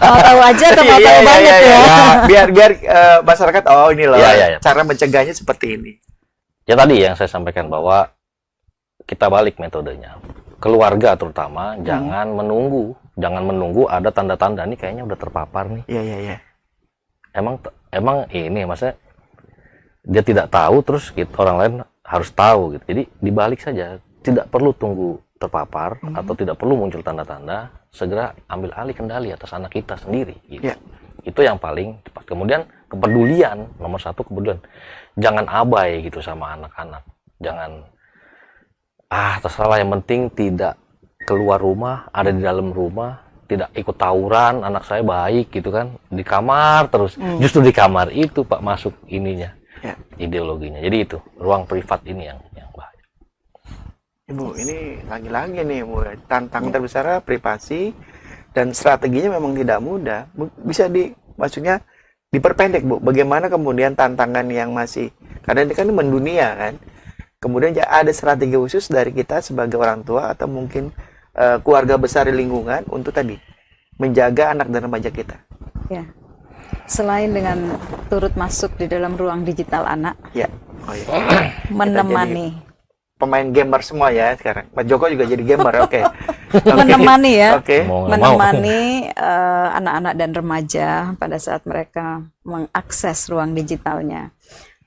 Mau tahu aja atau mau Iya, tahu iya, banget iya, ya? iya. Biar masyarakat ini loh Iya, iya, iya. cara mencegahnya seperti ini. Ya tadi yang saya sampaikan bahwa kita balik metodenya. Keluarga terutama jangan menunggu ada tanda-tanda nih kayaknya udah terpapar nih. Iya, iya, iya. Emang ini maksudnya dia tidak tahu terus orang lain harus tahu gitu. Jadi dibalik saja, tidak perlu tunggu terpapar atau tidak perlu muncul tanda-tanda, segera ambil alih kendali atas anak kita sendiri gitu. Iya. Itu yang paling cepat. Kemudian kepedulian, nomor satu kepedulian. Jangan abai gitu sama anak-anak. Jangan terserah, yang penting tidak keluar rumah, ada di dalam rumah, tidak ikut tawuran, anak saya baik gitu kan, di kamar terus. Justru di kamar itu Pak masuk ininya, Ya. ideologinya. Jadi itu ruang privat ini yang bahaya. Ibu, ini lagi-lagi nih, Bu. Tantangan terbesar privasi dan strateginya memang tidak mudah. Bisa maksudnya diperpendek, Bu. Bagaimana kemudian tantangan yang masih, karena ini kan mendunia kan. Kemudian ada strategi khusus dari kita sebagai orang tua atau mungkin keluarga besar di lingkungan untuk tadi menjaga anak dan remaja kita. Ya. Selain dengan turut masuk di dalam ruang digital anak, Ya. Oh, iya. menemani Pemain gamer semua ya sekarang. Mas Joko juga jadi gamer, oke. menemani ya, Oke. Mau nggak mau. menemani anak-anak dan remaja pada saat mereka mengakses ruang digitalnya.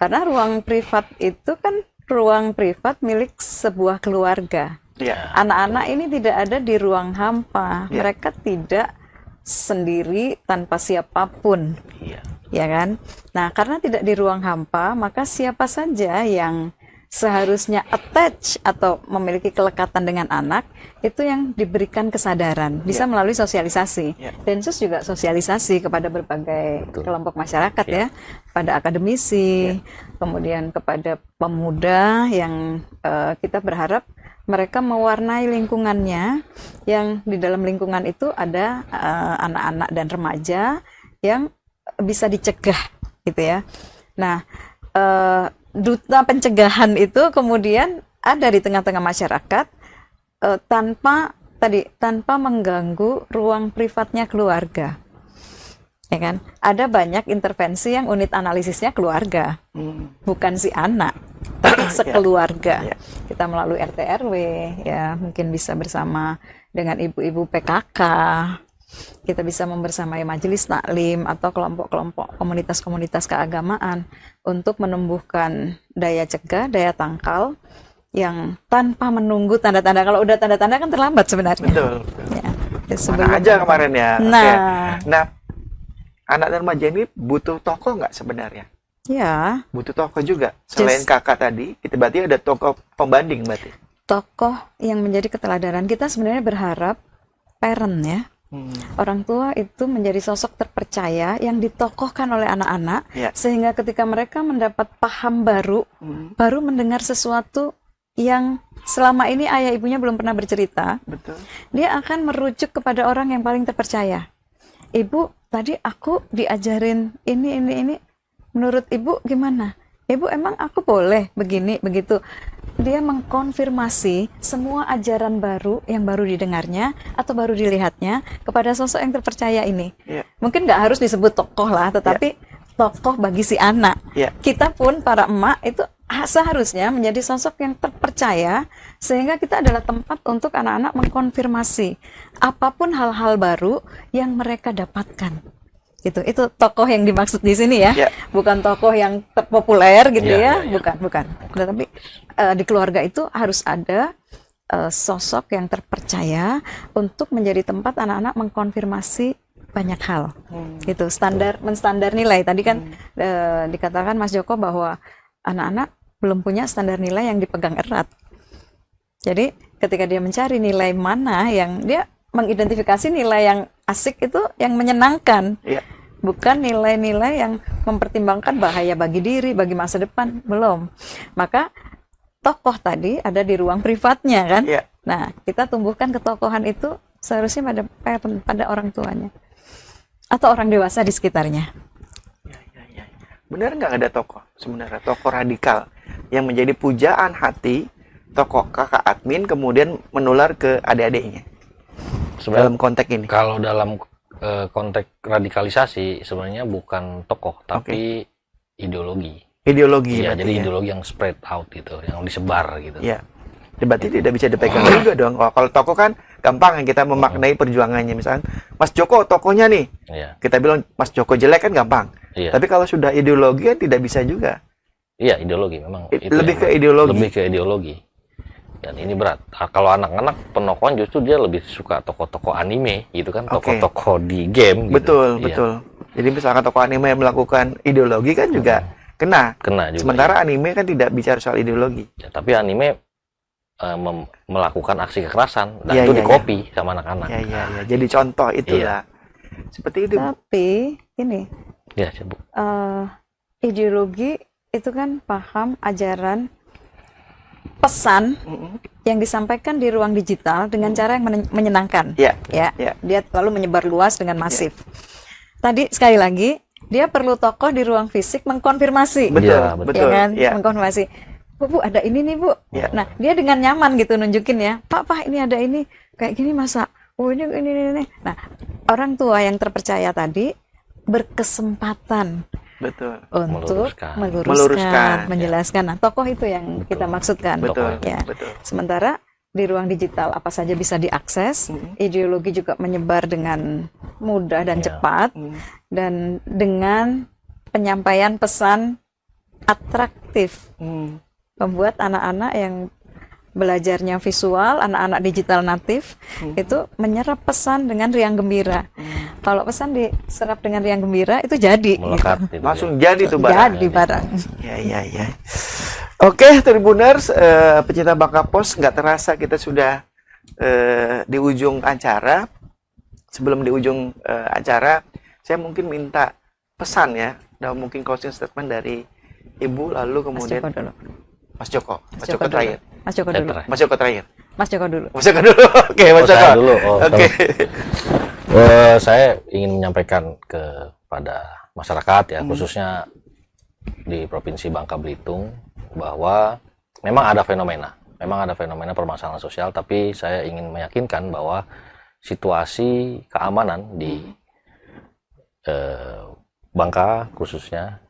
Karena ruang privat itu kan ruang privat milik sebuah keluarga. Ya. Anak-anak ini tidak ada di ruang hampa. Ya. Mereka tidak sendiri tanpa siapapun, Iya. ya kan? Nah, karena tidak di ruang hampa, maka siapa saja yang seharusnya attach atau memiliki kelekatan dengan anak itu yang diberikan kesadaran, bisa melalui sosialisasi. Ya. Densus juga sosialisasi kepada berbagai Betul. kelompok masyarakat ya, pada akademisi, kemudian kepada pemuda yang kita berharap mereka mewarnai lingkungannya, yang di dalam lingkungan itu ada anak-anak dan remaja yang bisa dicegah gitu ya. Nah, duta pencegahan itu kemudian ada di tengah-tengah masyarakat tanpa mengganggu ruang privatnya keluarga. Ya kan? Ada banyak intervensi yang unit analisisnya keluarga, bukan si anak, tapi sekeluarga. Kita melalui RT RW, ya mungkin bisa bersama dengan ibu-ibu PKK, kita bisa membersamai majelis taklim atau kelompok-kelompok komunitas-komunitas keagamaan untuk menumbuhkan daya cegah, daya tangkal yang tanpa menunggu tanda-tanda. Kalau udah tanda-tanda kan terlambat sebenarnya. Betul. Ya, Mana aja kemarin ya. Nah, Oke. Nah, anak dan remaja ini butuh tokoh nggak sebenarnya? ya, Butuh tokoh juga. Selain kakak tadi, itu berarti ada tokoh pembanding berarti. tokoh yang menjadi keteladanan. Kita sebenarnya berharap parent ya, orang tua itu menjadi sosok terpercaya yang ditokohkan oleh anak-anak, sehingga ketika mereka mendapat paham baru, baru mendengar sesuatu yang selama ini ayah ibunya belum pernah bercerita, Betul. dia akan merujuk kepada orang yang paling terpercaya. Ibu, tadi aku diajarin ini. Menurut ibu gimana? Ibu, emang aku boleh begini, begitu. Dia mengkonfirmasi semua ajaran baru yang baru didengarnya atau baru dilihatnya kepada sosok yang terpercaya ini. Mungkin nggak harus disebut tokoh lah, tetapi tokoh bagi si anak. Kita pun para emak itu seharusnya menjadi sosok yang terpercaya, sehingga kita adalah tempat untuk anak-anak mengkonfirmasi apapun hal-hal baru yang mereka dapatkan. Gitu. Itu tokoh yang dimaksud di sini ya, bukan tokoh yang terpopuler gitu bukan. Tetapi di keluarga itu harus ada sosok yang terpercaya untuk menjadi tempat anak-anak mengkonfirmasi banyak hal. Gitu. Menstandar nilai. Tadi kan dikatakan Mas Joko bahwa anak-anak belum punya standar nilai yang dipegang erat. Jadi ketika dia mencari nilai mana yang dia mengidentifikasi nilai yang asik itu yang menyenangkan, bukan nilai-nilai yang mempertimbangkan bahaya bagi diri, bagi masa depan, belum. Maka tokoh tadi ada di ruang privatnya kan. Nah, kita tumbuhkan ketokohan itu seharusnya pada orang tuanya atau orang dewasa di sekitarnya. Benar nggak ada tokoh sebenarnya, tokoh radikal yang menjadi pujaan hati tokoh kakak admin kemudian menular ke adik-adiknya? Dalam konteks ini, kalau dalam konteks radikalisasi sebenarnya bukan tokoh tapi ideologi. Iya, jadi ideologi yang spread out gitu, yang disebar gitu. Iya. Berarti tidak bisa dipegang juga dong. Kalau tokoh kan gampang kita memaknai perjuangannya. Misalnya Mas Joko tokohnya nih, kita bilang Mas Joko jelek kan gampang. Tapi kalau sudah ideologi kan tidak bisa juga. Iya, ideologi memang. Lebih ke ideologi. Lebih ke ideologi. Dan ini berat. Kalau anak-anak penokohan justru dia lebih suka tokoh-tokoh anime gitu kan, tokoh-tokoh di game gitu. Betul. Jadi misalkan tokoh anime yang melakukan ideologi kan juga kena juga. Sementara anime kan tidak bicara soal ideologi. Tapi anime melakukan aksi kekerasan dan itu di-copy sama anak-anak. Iya. Jadi contoh itulah. Seperti itu. Tapi ini. Bu. Ideologi itu kan paham, ajaran, pesan yang disampaikan di ruang digital dengan cara yang menyenangkan. Dia lalu menyebar luas dengan masif. Tadi sekali lagi dia perlu tokoh di ruang fisik mengkonfirmasi. Betul. Ya kan? Mengkonfirmasi. Bu, ada ini nih, Bu. Nah, dia dengan nyaman gitu nunjukin ya. Pak, ini ada ini. Kayak gini masa. Oh, ini. Nah, orang tua yang terpercaya tadi berkesempatan untuk meluruskan, menjelaskan. Nah, tokoh itu yang kita maksudkan. Betul. Sementara di ruang digital apa saja bisa diakses, ideologi juga menyebar dengan mudah dan cepat, dan dengan penyampaian pesan atraktif, membuat anak-anak yang belajarnya visual, anak-anak digital natif itu menyerap pesan dengan riang gembira. Kalau pesan diserap dengan riang gembira itu jadi melekat gitu. Langsung jadi tuh barang. Jadi barang. Ya. Oke, Tribuners, pecinta Bangka Pos, nggak terasa kita sudah di ujung acara. Sebelum di ujung acara, saya mungkin minta pesan ya, dan mungkin closing statement dari Ibu, lalu kemudian Mas Joko terakhir. Mas Joko dulu. Oke, Mas Joko dulu. Oke. Saya ingin menyampaikan kepada masyarakat ya, khususnya di Provinsi Bangka Belitung, bahwa memang ada fenomena Memang ada fenomena permasalahan sosial, tapi saya ingin meyakinkan bahwa situasi keamanan di Bangka khususnya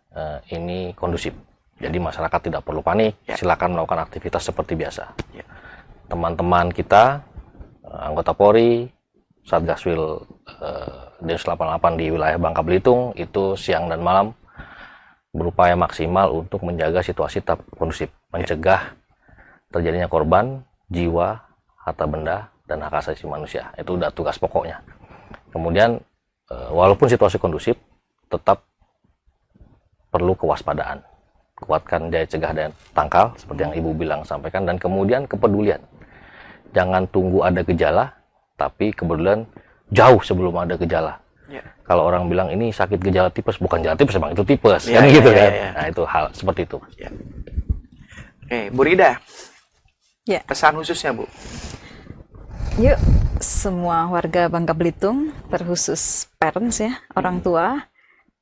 ini kondusif. Jadi masyarakat tidak perlu panik, silakan melakukan aktivitas seperti biasa. Teman-teman kita, anggota Polri, Satgaswil Densus 88 di wilayah Bangka Belitung itu siang dan malam berupaya maksimal untuk menjaga situasi tetap kondusif, mencegah terjadinya korban, jiwa, harta benda, dan hak asasi manusia. Itu udah tugas pokoknya. Kemudian walaupun situasi kondusif, tetap perlu kewaspadaan. Kuatkan daya cegah dan tangkal, seperti yang Ibu bilang sampaikan, dan kemudian kepedulian. Jangan tunggu ada gejala, tapi kepedulian jauh sebelum ada gejala. Kalau orang bilang ini sakit gejala tipes, bukan gejala tipes, emang itu tipes, kan gitu kan. Nah itu hal seperti itu. Oke, Bu Rida. Ya. Pesan khususnya, Bu. Yuk, semua warga Bangka Belitung, terkhusus parents ya, orang tua,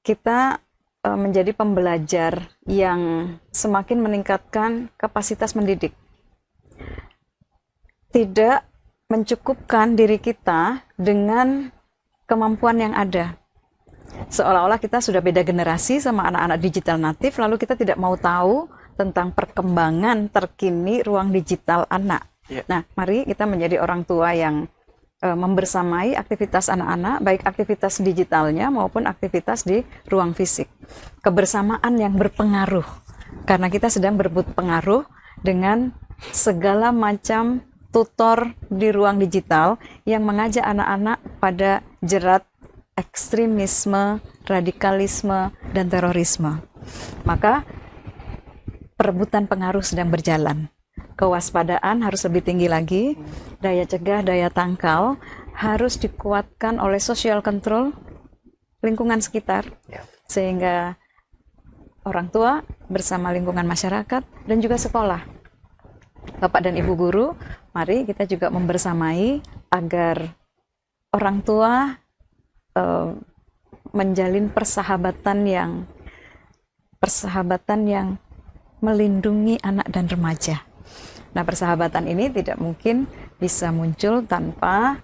kita menjadi pembelajar yang semakin meningkatkan kapasitas mendidik. Tidak mencukupkan diri kita dengan kemampuan yang ada. Seolah-olah kita sudah beda generasi sama anak-anak digital natif, lalu kita tidak mau tahu tentang perkembangan terkini ruang digital anak. Nah, mari kita menjadi orang tua yang membersamai aktivitas anak-anak, baik aktivitas digitalnya maupun aktivitas di ruang fisik. Kebersamaan yang berpengaruh, karena kita sedang berebut pengaruh dengan segala macam tutor di ruang digital yang mengajak anak-anak pada jerat ekstremisme, radikalisme, dan terorisme. Maka perebutan pengaruh sedang berjalan. Kewaspadaan harus lebih tinggi lagi, daya cegah, daya tangkal harus dikuatkan oleh social control lingkungan sekitar, sehingga orang tua bersama lingkungan masyarakat dan juga sekolah. Bapak dan Ibu guru, mari kita juga membersamai agar orang tua menjalin persahabatan yang melindungi anak dan remaja. Nah, persahabatan ini tidak mungkin bisa muncul tanpa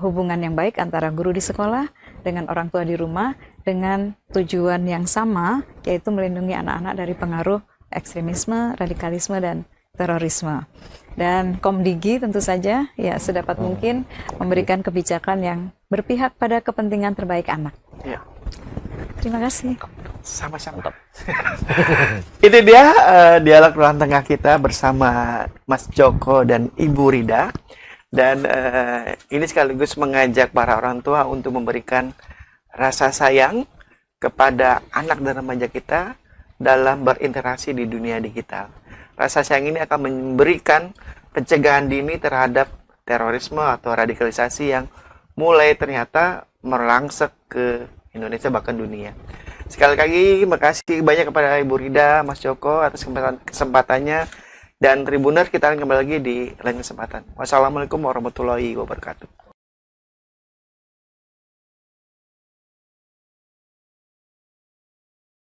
hubungan yang baik antara guru di sekolah dengan orang tua di rumah dengan tujuan yang sama, yaitu melindungi anak-anak dari pengaruh ekstremisme, radikalisme, dan terorisme. Dan Komdigi tentu saja ya sedapat mungkin memberikan kebijakan yang berpihak pada kepentingan terbaik anak. Terima kasih. Sama-sama. Itu dia dialog ruang tengah kita bersama Mas Joko dan Ibu Rida. Dan ini sekaligus mengajak para orang tua untuk memberikan rasa sayang kepada anak dan remaja kita dalam berinteraksi di dunia digital. Rasa sayang ini akan memberikan pencegahan dini terhadap terorisme atau radikalisasi yang mulai ternyata merangsek ke Indonesia bahkan dunia. Sekali lagi terima kasih banyak kepada Ibu Rida, Mas Joko atas kesempatannya, dan Tribuners kita akan kembali lagi di lain kesempatan. Wassalamualaikum warahmatullahi wabarakatuh.